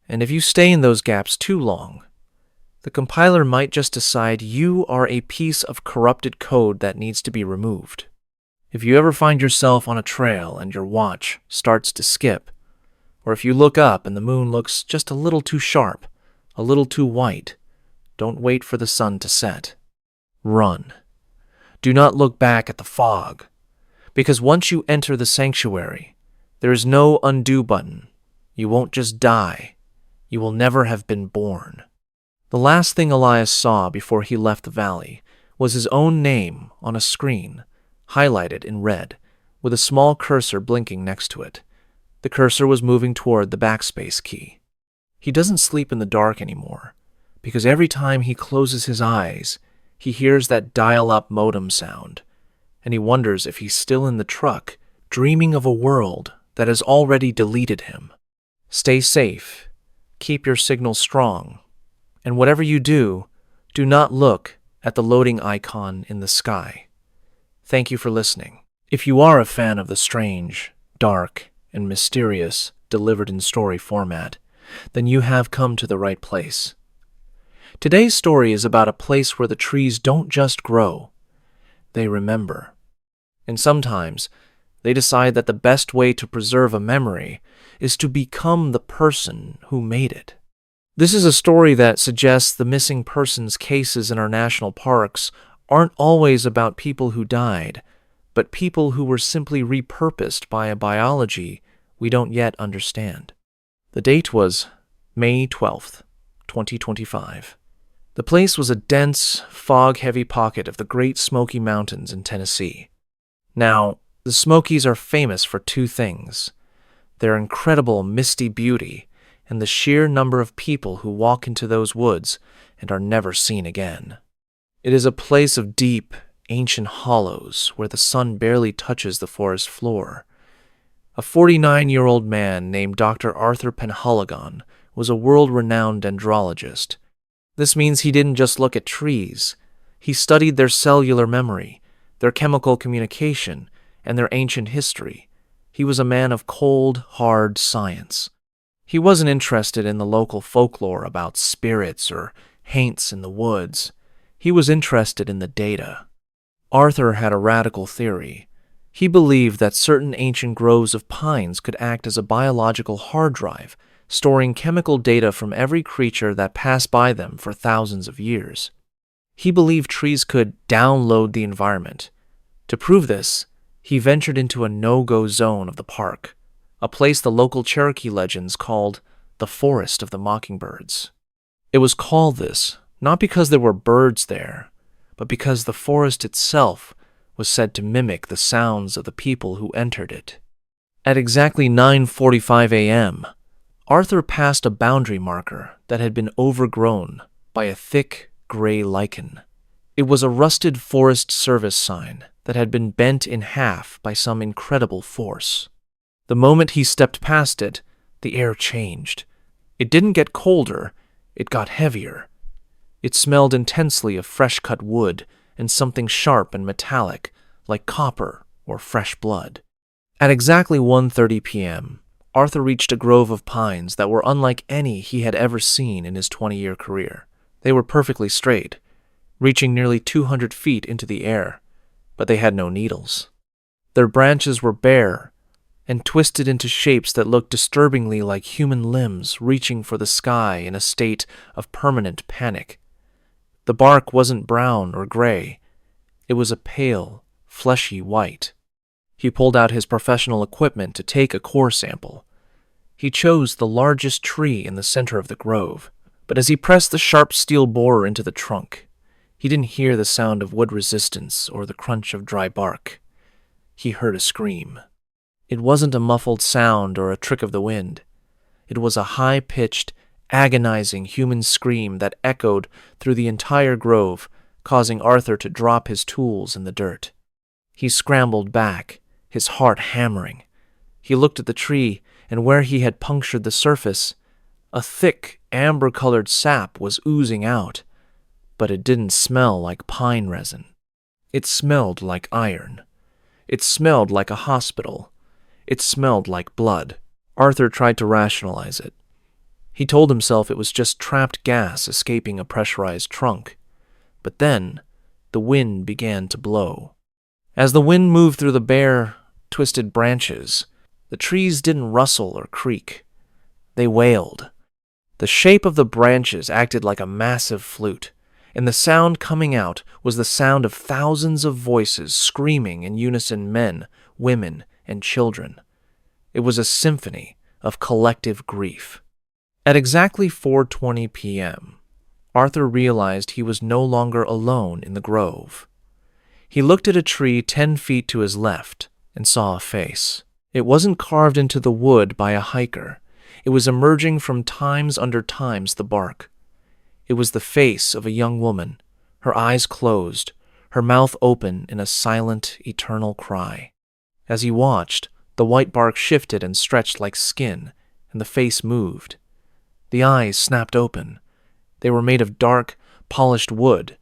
And if you stay in those gaps too long, the compiler might just decide you are a piece of corrupted code that needs to be removed. If you ever find yourself on a trail and your watch starts to skip, or if you look up and the moon looks just a little too sharp, a little too white, don't wait for the sun to set. Run. Do not look back at the fog, because once you enter the sanctuary, there is no undo button. You won't just die. You will never have been born. The last thing Elias saw before he left the valley was his own name on a screen, highlighted in red, with a small cursor blinking next to it. The cursor was moving toward the backspace key. He doesn't sleep in the dark anymore, because every time he closes his eyes, he hears that dial-up modem sound, and he wonders if he's still in the truck, dreaming of a world that has already deleted him. Stay safe, keep your signal strong, and whatever you do, do not look at the loading icon in the sky. Thank you for listening. If you are a fan of the strange, dark, and mysterious delivered in story format, then you have come to the right place. Today's story is about a place where the trees don't just grow, they remember. And sometimes, they decide that the best way to preserve a memory is to become the person who made it. This is a story that suggests the missing persons cases in our national parks aren't always about people who died, but people who were simply repurposed by a biology we don't yet understand. The date was May 12th, 2025. The place was a dense, fog-heavy pocket of the Great Smoky Mountains in Tennessee. Now, the Smokies are famous for 2 things: their incredible misty beauty and the sheer number of people who walk into those woods and are never seen again. It is a place of deep, ancient hollows where the sun barely touches the forest floor. A 49-year-old man named Dr. Arthur Penhaligon was a world-renowned dendrologist. This means he didn't just look at trees. He studied their cellular memory, their chemical communication, and their ancient history. He was a man of cold, hard science. He wasn't interested in the local folklore about spirits or haints in the woods. He was interested in the data. Arthur had a radical theory. He believed that certain ancient groves of pines could act as a biological hard drive, storing chemical data from every creature that passed by them for thousands of years. He believed trees could download the environment. To prove this, he ventured into a no-go zone of the park, a place the local Cherokee legends called the Forest of the Mockingbirds. It was called this not because there were birds there, but because the forest itself was said to mimic the sounds of the people who entered it. At exactly 9:45 a.m., Arthur passed a boundary marker that had been overgrown by a thick gray lichen. It was a rusted Forest Service sign that had been bent in half by some incredible force. The moment he stepped past it, the air changed. It didn't get colder, it got heavier. It smelled intensely of fresh-cut wood and something sharp and metallic, like copper or fresh blood. At exactly 1:30 p.m., Arthur reached a grove of pines that were unlike any he had ever seen in his 20-year career. They were perfectly straight, reaching nearly 200 feet into the air, but they had no needles. Their branches were bare and twisted into shapes that looked disturbingly like human limbs reaching for the sky in a state of permanent panic. The bark wasn't brown or gray. It was a pale, fleshy white. He pulled out his professional equipment to take a core sample. He chose the largest tree in the center of the grove, but as he pressed the sharp steel borer into the trunk, he didn't hear the sound of wood resistance or the crunch of dry bark. he heard a scream. It wasn't a muffled sound or a trick of the wind. It was a high-pitched, agonizing human scream that echoed through the entire grove, causing Arthur to drop his tools in the dirt. He scrambled back, his heart hammering. He looked at the tree, and where he had punctured the surface, a thick, amber-colored sap was oozing out, but it didn't smell like pine resin. It smelled like iron. It smelled like a hospital. It smelled like blood. Arthur tried to rationalize it. He told himself it was just trapped gas escaping a pressurized trunk. But then, the wind began to blow. As the wind moved through the bare, twisted branches, the trees didn't rustle or creak. They wailed. The shape of the branches acted like a massive flute, and the sound coming out was the sound of thousands of voices screaming in unison, men, women, and children. It was a symphony of collective grief. At exactly 4:20 p.m., Arthur realized he was no longer alone in the grove. He looked at a tree 10 feet to his left and saw a face. It wasn't carved into the wood by a hiker. It was emerging from times under times the bark. It was the face of a young woman, her eyes closed, her mouth open in a silent, eternal cry. As he watched, the white bark shifted and stretched like skin, and the face moved. The eyes snapped open. They were made of dark, polished wood,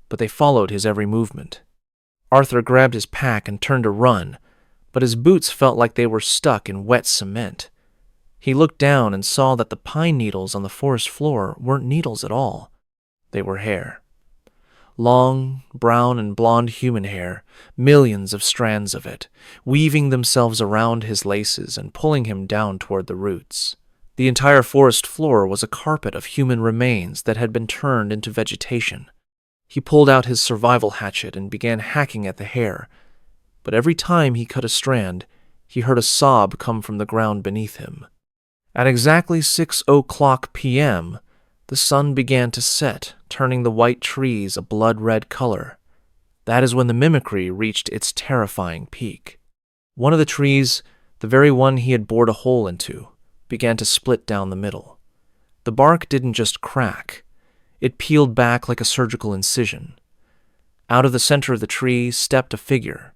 but they followed his every movement. Arthur grabbed his pack and turned to run, but his boots felt like they were stuck in wet cement. He looked down and saw that the pine needles on the forest floor weren't needles at all. They were hair. Long, brown and blonde human hair, millions of strands of it, weaving themselves around his laces and pulling him down toward the roots. The entire forest floor was a carpet of human remains that had been turned into vegetation. He pulled out his survival hatchet and began hacking at the hair, but every time he cut a strand, he heard a sob come from the ground beneath him. At exactly 6:00 p.m., the sun began to set, turning the white trees a blood-red color. That is when the mimicry reached its terrifying peak. One of the trees, the very one he had bored a hole into, began to split down the middle. The bark didn't just crack. It peeled back like a surgical incision. Out of the center of the tree stepped a figure.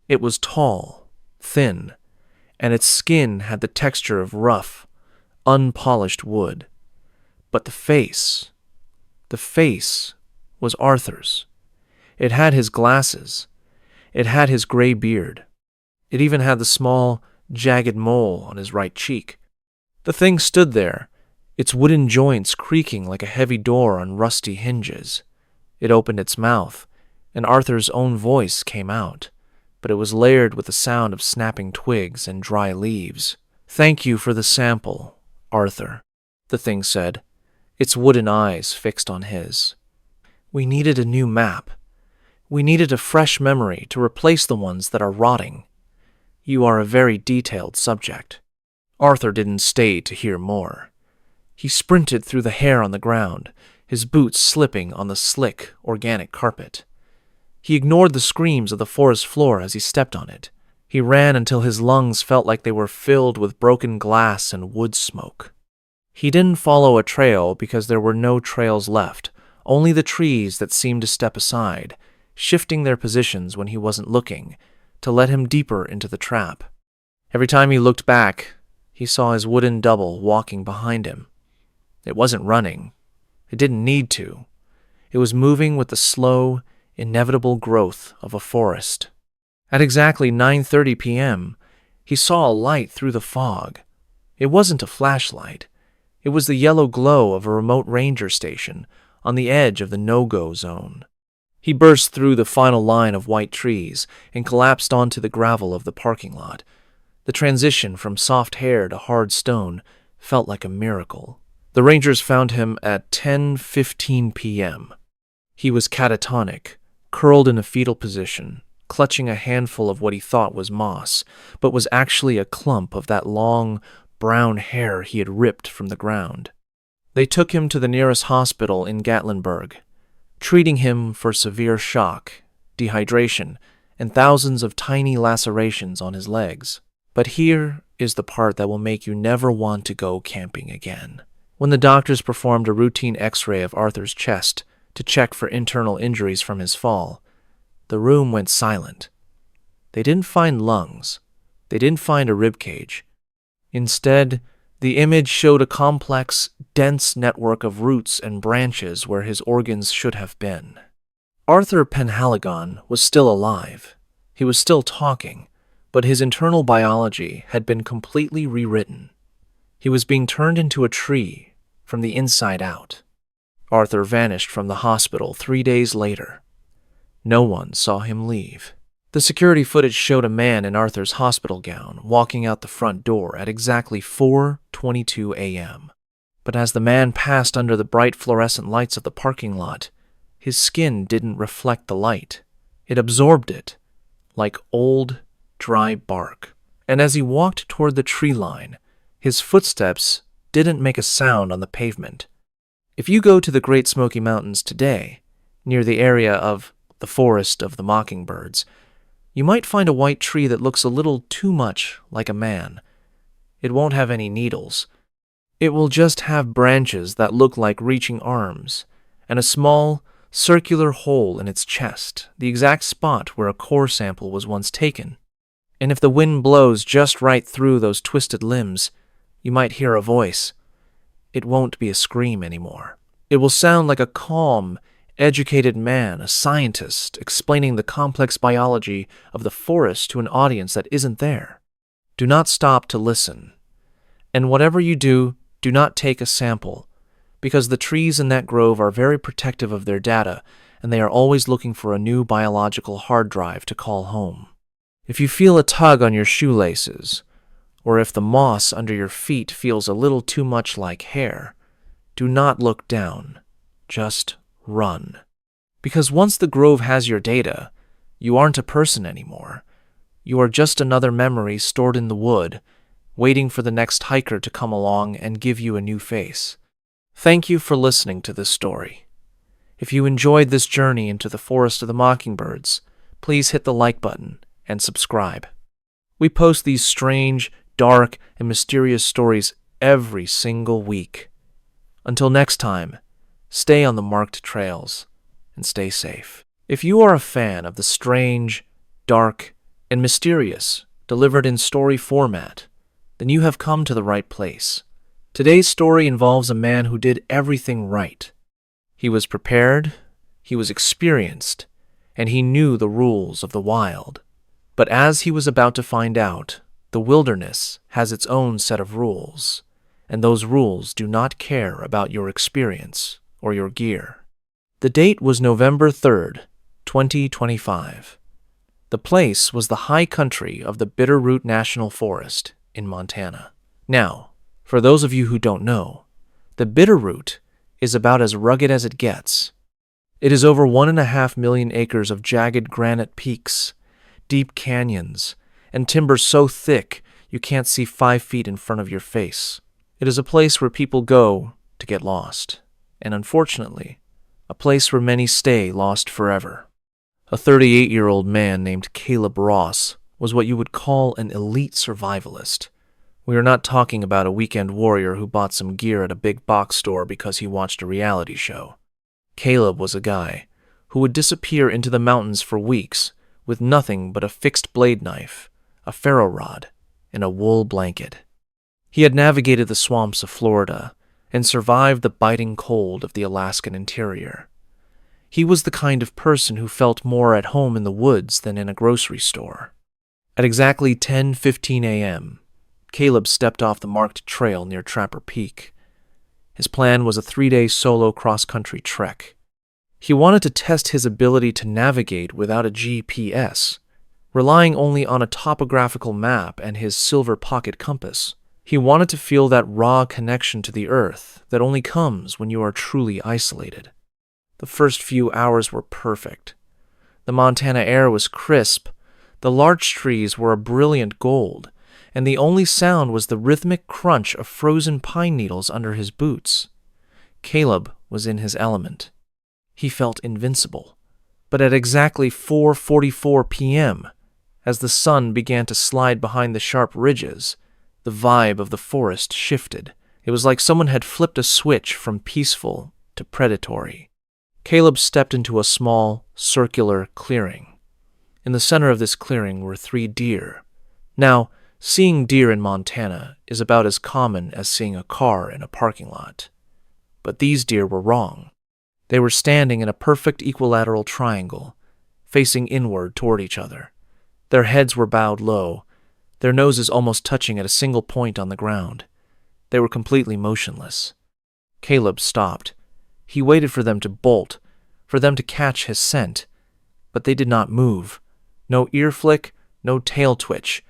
It was tall, thin, and its skin had the texture of rough, unpolished wood. But the face was Arthur's. It had his glasses. It had his gray beard. It even had the small, jagged mole on his right cheek. The thing stood there, its wooden joints creaking like a heavy door on rusty hinges. It opened its mouth, and Arthur's own voice came out, but it was layered with the sound of snapping twigs and dry leaves. "Thank you for the sample, Arthur," the thing said, its wooden eyes fixed on his. "We needed a new map. We needed a fresh memory to replace the ones that are rotting. You are a very detailed subject." Arthur didn't stay to hear more. He sprinted through the hair on the ground, his boots slipping on the slick, organic carpet. He ignored the screams of the forest floor as he stepped on it. He ran until his lungs felt like they were filled with broken glass and wood smoke. He didn't follow a trail because there were no trails left, only the trees that seemed to step aside, shifting their positions when he wasn't looking, to let him deeper into the trap. Every time he looked back, he saw his wooden double walking behind him. It wasn't running. It didn't need to. It was moving with the slow, inevitable growth of a forest. At exactly 9:30 p.m., he saw a light through the fog. It wasn't a flashlight. It was the yellow glow of a remote ranger station on the edge of the no-go zone. He burst through the final line of white trees and collapsed onto the gravel of the parking lot. The transition from soft hair to hard stone felt like a miracle. The Rangers found him at 10:15 p.m. He was catatonic, curled in a fetal position, clutching a handful of what he thought was moss, but was actually a clump of that long, brown hair he had ripped from the ground. They took him to the nearest hospital in Gatlinburg, treating him for severe shock, dehydration, and thousands of tiny lacerations on his legs. But here is the part that will make you never want to go camping again. When the doctors performed a routine x-ray of Arthur's chest to check for internal injuries from his fall, the room went silent. They didn't find lungs. They didn't find a rib cage. Instead, the image showed a complex, dense network of roots and branches where his organs should have been. Arthur Penhaligon was still alive. He was still talking, but his internal biology had been completely rewritten. He was being turned into a tree from the inside out. Arthur vanished from the hospital 3 days later. No one saw him leave. The security footage showed a man in Arthur's hospital gown walking out the front door at exactly 4:22 a.m. But as the man passed under the bright fluorescent lights of the parking lot, his skin didn't reflect the light. It absorbed it, like old, dry bark. And as he walked toward the tree line, his footsteps didn't make a sound on the pavement. If you go to the Great Smoky Mountains today, near the area of the Forest of the Mockingbirds, you might find a white tree that looks a little too much like a man. It won't have any needles. It will just have branches that look like reaching arms, and a small, circular hole in its chest, the exact spot where a core sample was once taken. And if the wind blows just right through those twisted limbs, you might hear a voice. It won't be a scream anymore. It will sound like a calm, educated man, a scientist, explaining the complex biology of the forest to an audience that isn't there. Do not stop to listen. And whatever you do, do not take a sample, because the trees in that grove are very protective of their data, and they are always looking for a new biological hard drive to call home. If you feel a tug on your shoelaces, or if the moss under your feet feels a little too much like hair, do not look down. Just run. Because once the grove has your data, you aren't a person anymore. You are just another memory stored in the wood, waiting for the next hiker to come along and give you a new face. Thank you for listening to this story. If you enjoyed this journey into the Forest of the Mockingbirds, please hit the like button and subscribe. We post these strange, dark, and mysterious stories every single week. Until next time, stay on the marked trails and stay safe. If you are a fan of the strange, dark, and mysterious delivered in story format, then you have come to the right place. Today's story involves a man who did everything right. He was prepared, he was experienced, and he knew the rules of the wild. But as he was about to find out, the wilderness has its own set of rules, and those rules do not care about your experience or your gear. The date was November 3rd, 2025. The place was the high country of the Bitterroot National Forest in Montana. Now, for those of you who don't know, the Bitterroot is about as rugged as it gets. It is over 1.5 million acres of jagged granite peaks, deep canyons, and timber so thick you can't see 5 feet in front of your face. It is a place where people go to get lost, and unfortunately, a place where many stay lost forever. A 38-year-old man named Caleb Ross was what you would call an elite survivalist. We are not talking about a weekend warrior who bought some gear at a big box store because he watched a reality show. Caleb was a guy who would disappear into the mountains for weeks with nothing but a fixed blade knife, a ferro rod, and a wool blanket. He had navigated the swamps of Florida and survived the biting cold of the Alaskan interior. He was the kind of person who felt more at home in the woods than in a grocery store. At exactly 10:15 a.m., Caleb stepped off the marked trail near Trapper Peak. His plan was a 3-day solo cross-country trek. He wanted to test his ability to navigate without a GPS, relying only on a topographical map and his silver pocket compass. He wanted to feel that raw connection to the earth that only comes when you are truly isolated. The first few hours were perfect. The Montana air was crisp, the larch trees were a brilliant gold, and the only sound was the rhythmic crunch of frozen pine needles under his boots. Caleb was in his element. He felt invincible, But at exactly 4:44 p.m., as the sun began to slide behind the sharp ridges, the vibe of the forest shifted. It was like someone had flipped a switch from peaceful to predatory. Caleb stepped into a small, circular clearing. In the center of this clearing were 3 deer. Now, seeing deer in Montana is about as common as seeing a car in a parking lot. But these deer were wrong. They were standing in a perfect equilateral triangle, facing inward toward each other. Their heads were bowed low, their noses almost touching at a single point on the ground. They were completely motionless. Caleb stopped. He waited for them to bolt, for them to catch his scent, but they did not move. No ear flick, no tail twitch.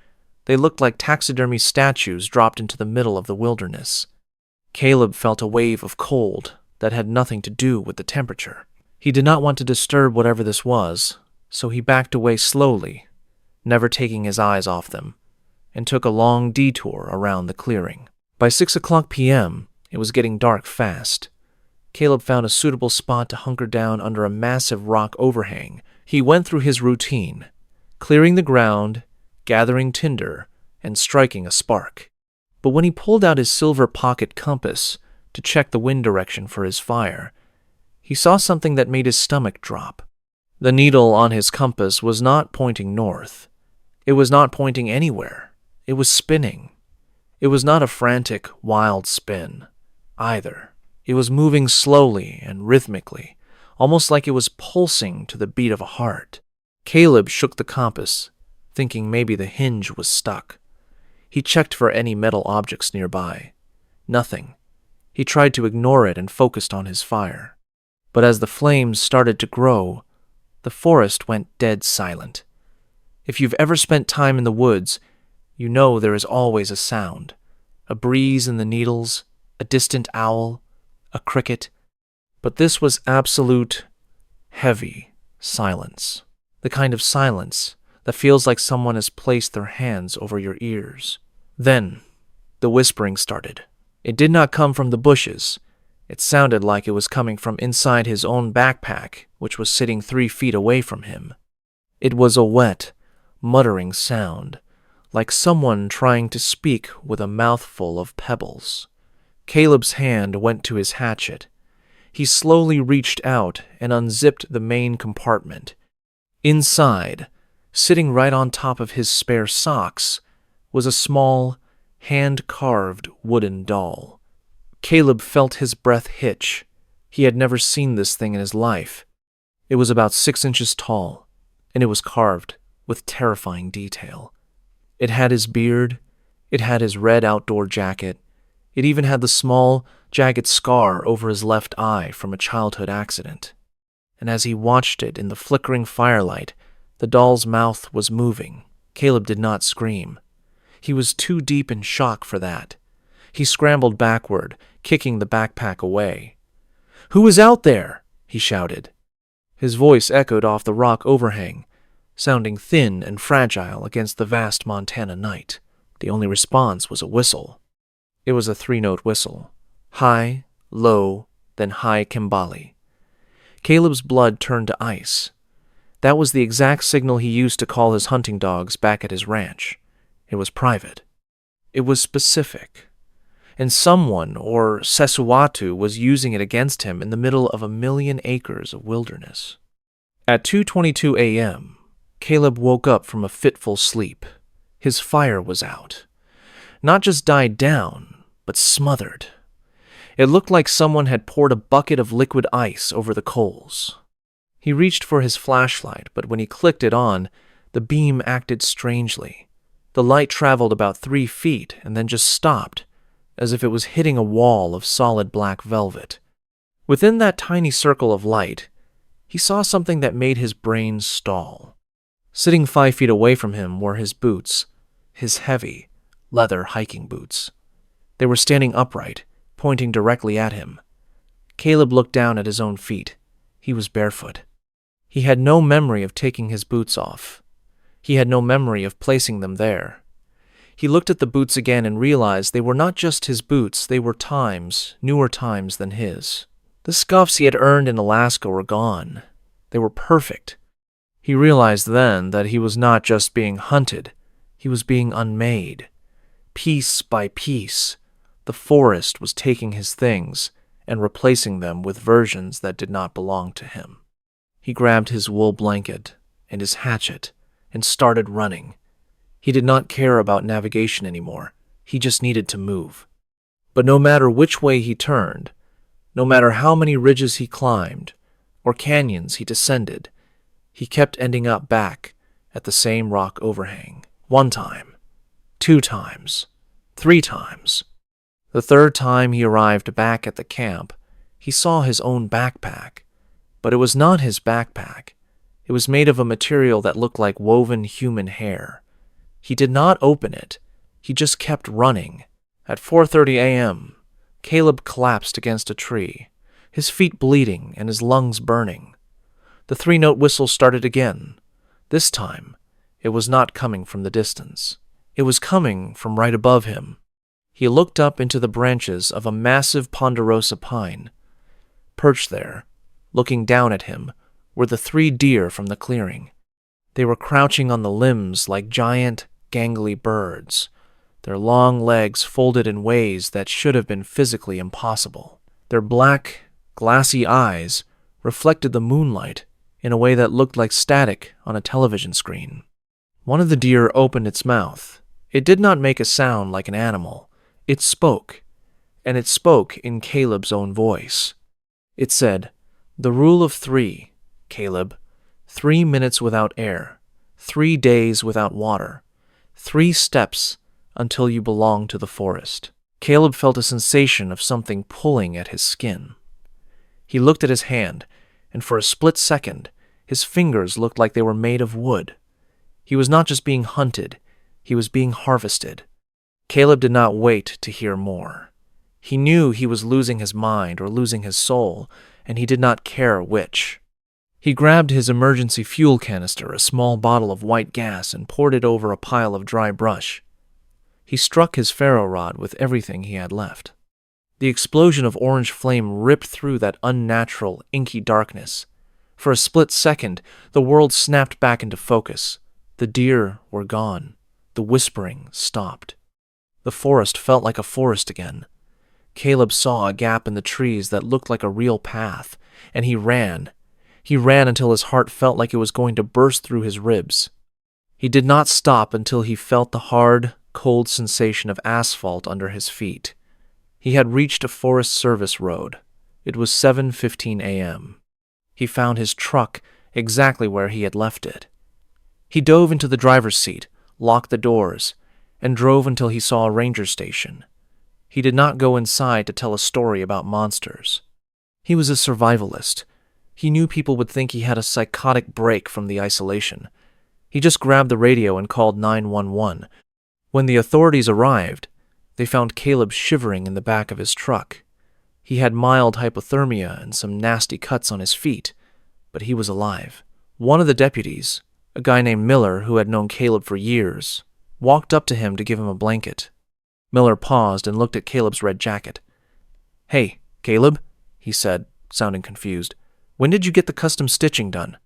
They looked like taxidermy statues dropped into the middle of the wilderness. Caleb felt a wave of cold that had nothing to do with the temperature. He did not want to disturb whatever this was, so he backed away slowly, never taking his eyes off them, and took a long detour around the clearing. By 6:00 p.m., it was getting dark fast. Caleb found a suitable spot to hunker down under a massive rock overhang. He went through his routine, clearing the ground, gathering tinder, and striking a spark. But when he pulled out his silver pocket compass to check the wind direction for his fire, he saw something that made his stomach drop. The needle on his compass was not pointing north. It was not pointing anywhere. It was spinning. It was not a frantic, wild spin, either. It was moving slowly and rhythmically, almost like it was pulsing to the beat of a heart. Caleb shook the compass, thinking maybe the hinge was stuck. He checked for any metal objects nearby. Nothing. He tried to ignore it and focused on his fire. But as the flames started to grow, the forest went dead silent. If you've ever spent time in the woods, you know there is always a sound. A breeze in the needles, a distant owl, a cricket. But this was absolute, heavy silence. The kind of silence that feels like someone has placed their hands over your ears. Then, the whispering started. It did not come from the bushes. It sounded like it was coming from inside his own backpack, which was sitting 3 feet away from him. It was a wet, muttering sound, like someone trying to speak with a mouthful of pebbles. Caleb's hand went to his hatchet. He slowly reached out and unzipped the main compartment. Inside, sitting right on top of his spare socks, was a small, hand-carved wooden doll. Caleb felt his breath hitch. He had never seen this thing in his life. It was about 6 inches tall, and it was carved with terrifying detail. It had his beard, it had his red outdoor jacket, it even had the small, jagged scar over his left eye from a childhood accident. And as he watched it in the flickering firelight, the doll's mouth was moving. Caleb did not scream. He was too deep in shock for that. He scrambled backward, kicking the backpack away. "Who is out there?" he shouted. His voice echoed off the rock overhang, sounding thin and fragile against the vast Montana night. The only response was a whistle. It was a 3-note whistle. High, low, then high Kimbali. Caleb's blood turned to ice. That was the exact signal he used to call his hunting dogs back at his ranch. It was private. It was specific. And someone, or Sesuatu, was using it against him in the middle of 1,000,000 acres of wilderness. At 2:22 a.m., Caleb woke up from a fitful sleep. His fire was out. Not just died down, but smothered. It looked like someone had poured a bucket of liquid ice over the coals. He reached for his flashlight, but when he clicked it on, the beam acted strangely. The light traveled about 3 feet and then just stopped, as if it was hitting a wall of solid black velvet. Within that tiny circle of light, he saw something that made his brain stall. Sitting 5 feet away from him were his boots, his heavy, leather hiking boots. They were standing upright, pointing directly at him. Caleb looked down at his own feet. He was barefoot. He had no memory of taking his boots off. He had no memory of placing them there. He looked at the boots again and realized they were not just his boots, they were newer times than his. The scuffs he had earned in Alaska were gone. They were perfect. He realized then that he was not just being hunted, he was being unmade. Piece by piece, the forest was taking his things and replacing them with versions that did not belong to him. He grabbed his wool blanket and his hatchet and started running. He did not care about navigation anymore. He just needed to move. But no matter which way he turned, no matter how many ridges he climbed or canyons he descended, he kept ending up back at the same rock overhang. 1 time, 2 times, 3 times. The 3rd time he arrived back at the camp, he saw his own backpack. But it was not his backpack. It was made of a material that looked like woven human hair. He did not open it. He just kept running. At 4:30 a.m., Caleb collapsed against a tree, his feet bleeding and his lungs burning. The 3-note whistle started again. This time, it was not coming from the distance. It was coming from right above him. He looked up into the branches of a massive ponderosa pine. Perched there, looking down at him, were the 3 deer from the clearing. They were crouching on the limbs like giant, gangly birds, their long legs folded in ways that should have been physically impossible. Their black, glassy eyes reflected the moonlight in a way that looked like static on a television screen. One of the deer opened its mouth. It did not make a sound like an animal. It spoke, and it spoke in Caleb's own voice. It said, "The rule of 3, Caleb. 3 minutes without air, 3 days without water, 3 steps until you belong to the forest." Caleb felt a sensation of something pulling at his skin. He looked at his hand, and for a split second, his fingers looked like they were made of wood. He was not just being hunted, he was being harvested. Caleb did not wait to hear more. He knew he was losing his mind or losing his soul, and he did not care which. He grabbed his emergency fuel canister, a small bottle of white gas, and poured it over a pile of dry brush. He struck his ferro rod with everything he had left. The explosion of orange flame ripped through that unnatural, inky darkness. For a split second, the world snapped back into focus. The deer were gone. The whispering stopped. The forest felt like a forest again. Caleb saw a gap in the trees that looked like a real path, and he ran. He ran until his heart felt like it was going to burst through his ribs. He did not stop until he felt the hard, cold sensation of asphalt under his feet. He had reached a Forest Service road. It was 7:15 a.m. He found his truck exactly where he had left it. He dove into the driver's seat, locked the doors, and drove until he saw a ranger station. He did not go inside to tell a story about monsters. He was a survivalist. He knew people would think he had a psychotic break from the isolation. He just grabbed the radio and called 911. When the authorities arrived, they found Caleb shivering in the back of his truck. He had mild hypothermia and some nasty cuts on his feet, but he was alive. One of the deputies, a guy named Miller who had known Caleb for years, walked up to him to give him a blanket. Miller paused and looked at Caleb's red jacket. "Hey, Caleb," he said, sounding confused. "When did you get the custom stitching done?"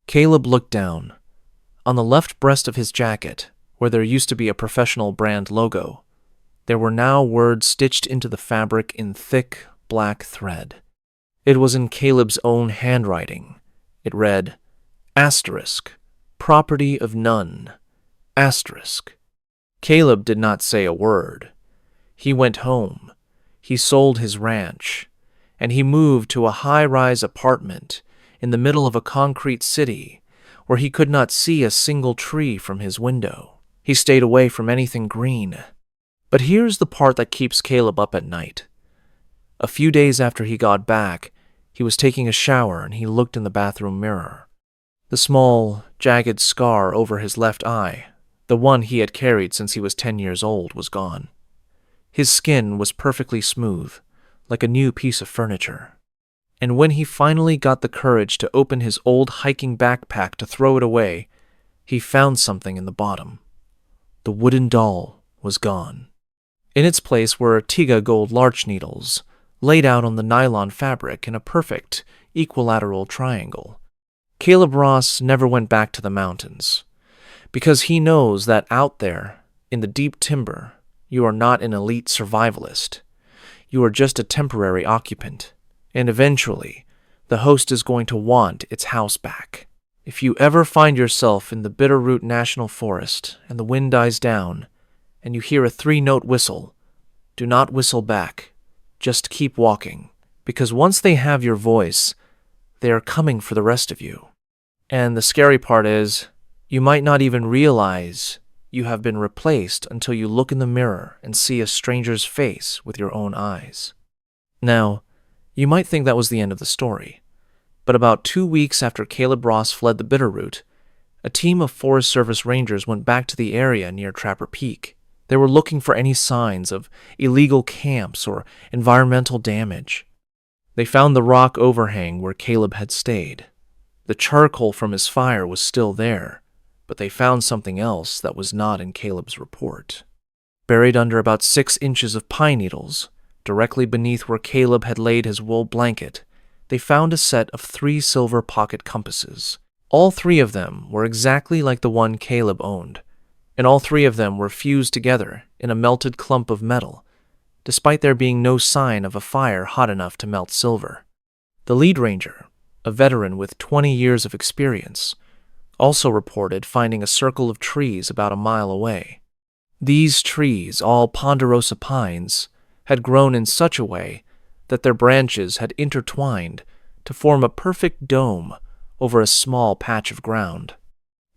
Caleb looked down. On the left breast of his jacket, where there used to be a professional brand logo, there were now words stitched into the fabric in thick, black thread. It was in Caleb's own handwriting. It read, "Asterisk, property of none, asterisk." Caleb did not say a word. He went home. He sold his ranch, and he moved to a high-rise apartment in the middle of a concrete city where he could not see a single tree from his window. He stayed away from anything green. But here's the part that keeps Caleb up at night. A few days after he got back, he was taking a shower and he looked in the bathroom mirror. The small, jagged scar over his left eye, the one he had carried since he was 10 years old, was gone. His skin was perfectly smooth, like a new piece of furniture. And when he finally got the courage to open his old hiking backpack to throw it away, he found something in the bottom. The wooden doll was gone. In its place were Tiga gold larch needles, laid out on the nylon fabric in a perfect, equilateral triangle. Caleb Ross never went back to the mountains, because he knows that out there, in the deep timber, you are not an elite survivalist. You are just a temporary occupant, and eventually, the host is going to want its house back. If you ever find yourself in the Bitterroot National Forest and the wind dies down, and you hear a 3-note whistle, do not whistle back. Just keep walking, because once they have your voice, they are coming for the rest of you. And the scary part is, you might not even realize you have been replaced until you look in the mirror and see a stranger's face with your own eyes. Now, you might think that was the end of the story, but about 2 weeks after Caleb Ross fled the Bitterroot, a team of Forest Service rangers went back to the area near Trapper Peak. They were looking for any signs of illegal camps or environmental damage. They found the rock overhang where Caleb had stayed. The charcoal from his fire was still there, but they found something else that was not in Caleb's report. Buried under about 6 inches of pine needles, directly beneath where Caleb had laid his wool blanket, they found a set of 3 silver pocket compasses. All 3 of them were exactly like the one Caleb owned, and all 3 of them were fused together in a melted clump of metal, despite there being no sign of a fire hot enough to melt silver. The lead ranger, a veteran with 20 years of experience, also reported finding a circle of trees about a mile away. These trees, all ponderosa pines, had grown in such a way that their branches had intertwined to form a perfect dome over a small patch of ground.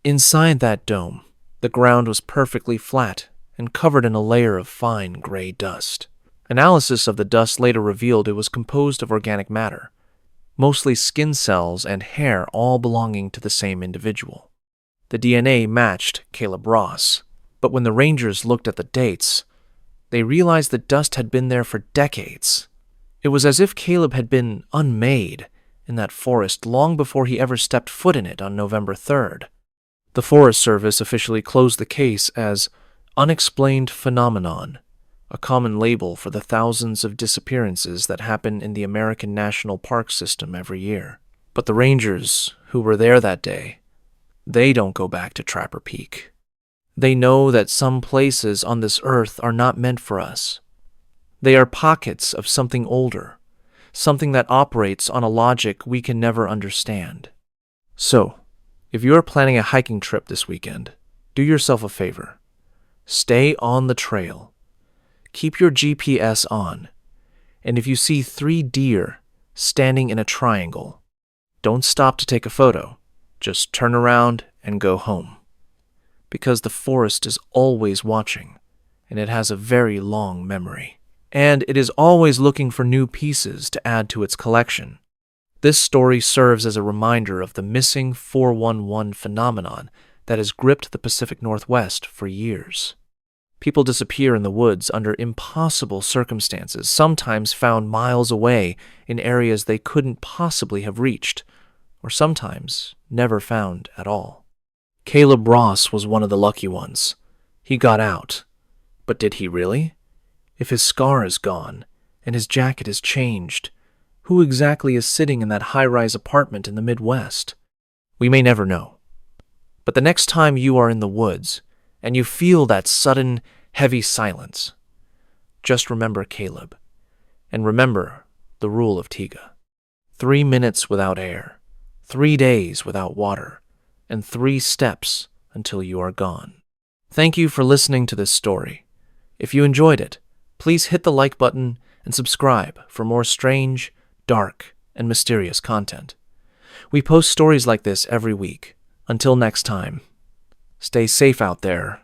Inside that dome, the ground was perfectly flat and covered in a layer of fine gray dust. Analysis of the dust later revealed it was composed of organic matter, mostly skin cells and hair, all belonging to the same individual. The DNA matched Caleb Ross, but when the rangers looked at the dates, they realized the dust had been there for decades. It was as if Caleb had been unmade in that forest long before he ever stepped foot in it on November 3rd. The Forest Service officially closed the case as unexplained phenomenon, a common label for the thousands of disappearances that happen in the American National Park System every year. But the rangers who were there that day, they don't go back to Trapper Peak. They know that some places on this earth are not meant for us. They are pockets of something older, something that operates on a logic we can never understand. So, if you are planning a hiking trip this weekend, do yourself a favor. Stay on the trail. Keep your GPS on. And if you see 3 deer standing in a triangle, don't stop to take a photo. Just turn around and go home. Because the forest is always watching, and it has a very long memory. And it is always looking for new pieces to add to its collection. This story serves as a reminder of the missing 411 phenomenon that has gripped the Pacific Northwest for years. People disappear in the woods under impossible circumstances, sometimes found miles away in areas they couldn't possibly have reached, or sometimes never found at all. Caleb Ross was one of the lucky ones. He got out. But did he really? If his scar is gone, and his jacket is changed, who exactly is sitting in that high-rise apartment in the Midwest? We may never know. But the next time you are in the woods, and you feel that sudden, heavy silence, just remember Caleb, and remember the rule of Tiga. 3 minutes without air, 3 days without water, and 3 steps until you are gone. Thank you for listening to this story. If you enjoyed it, please hit the like button and subscribe for more strange, dark, and mysterious content. We post stories like this every week. Until next time, stay safe out there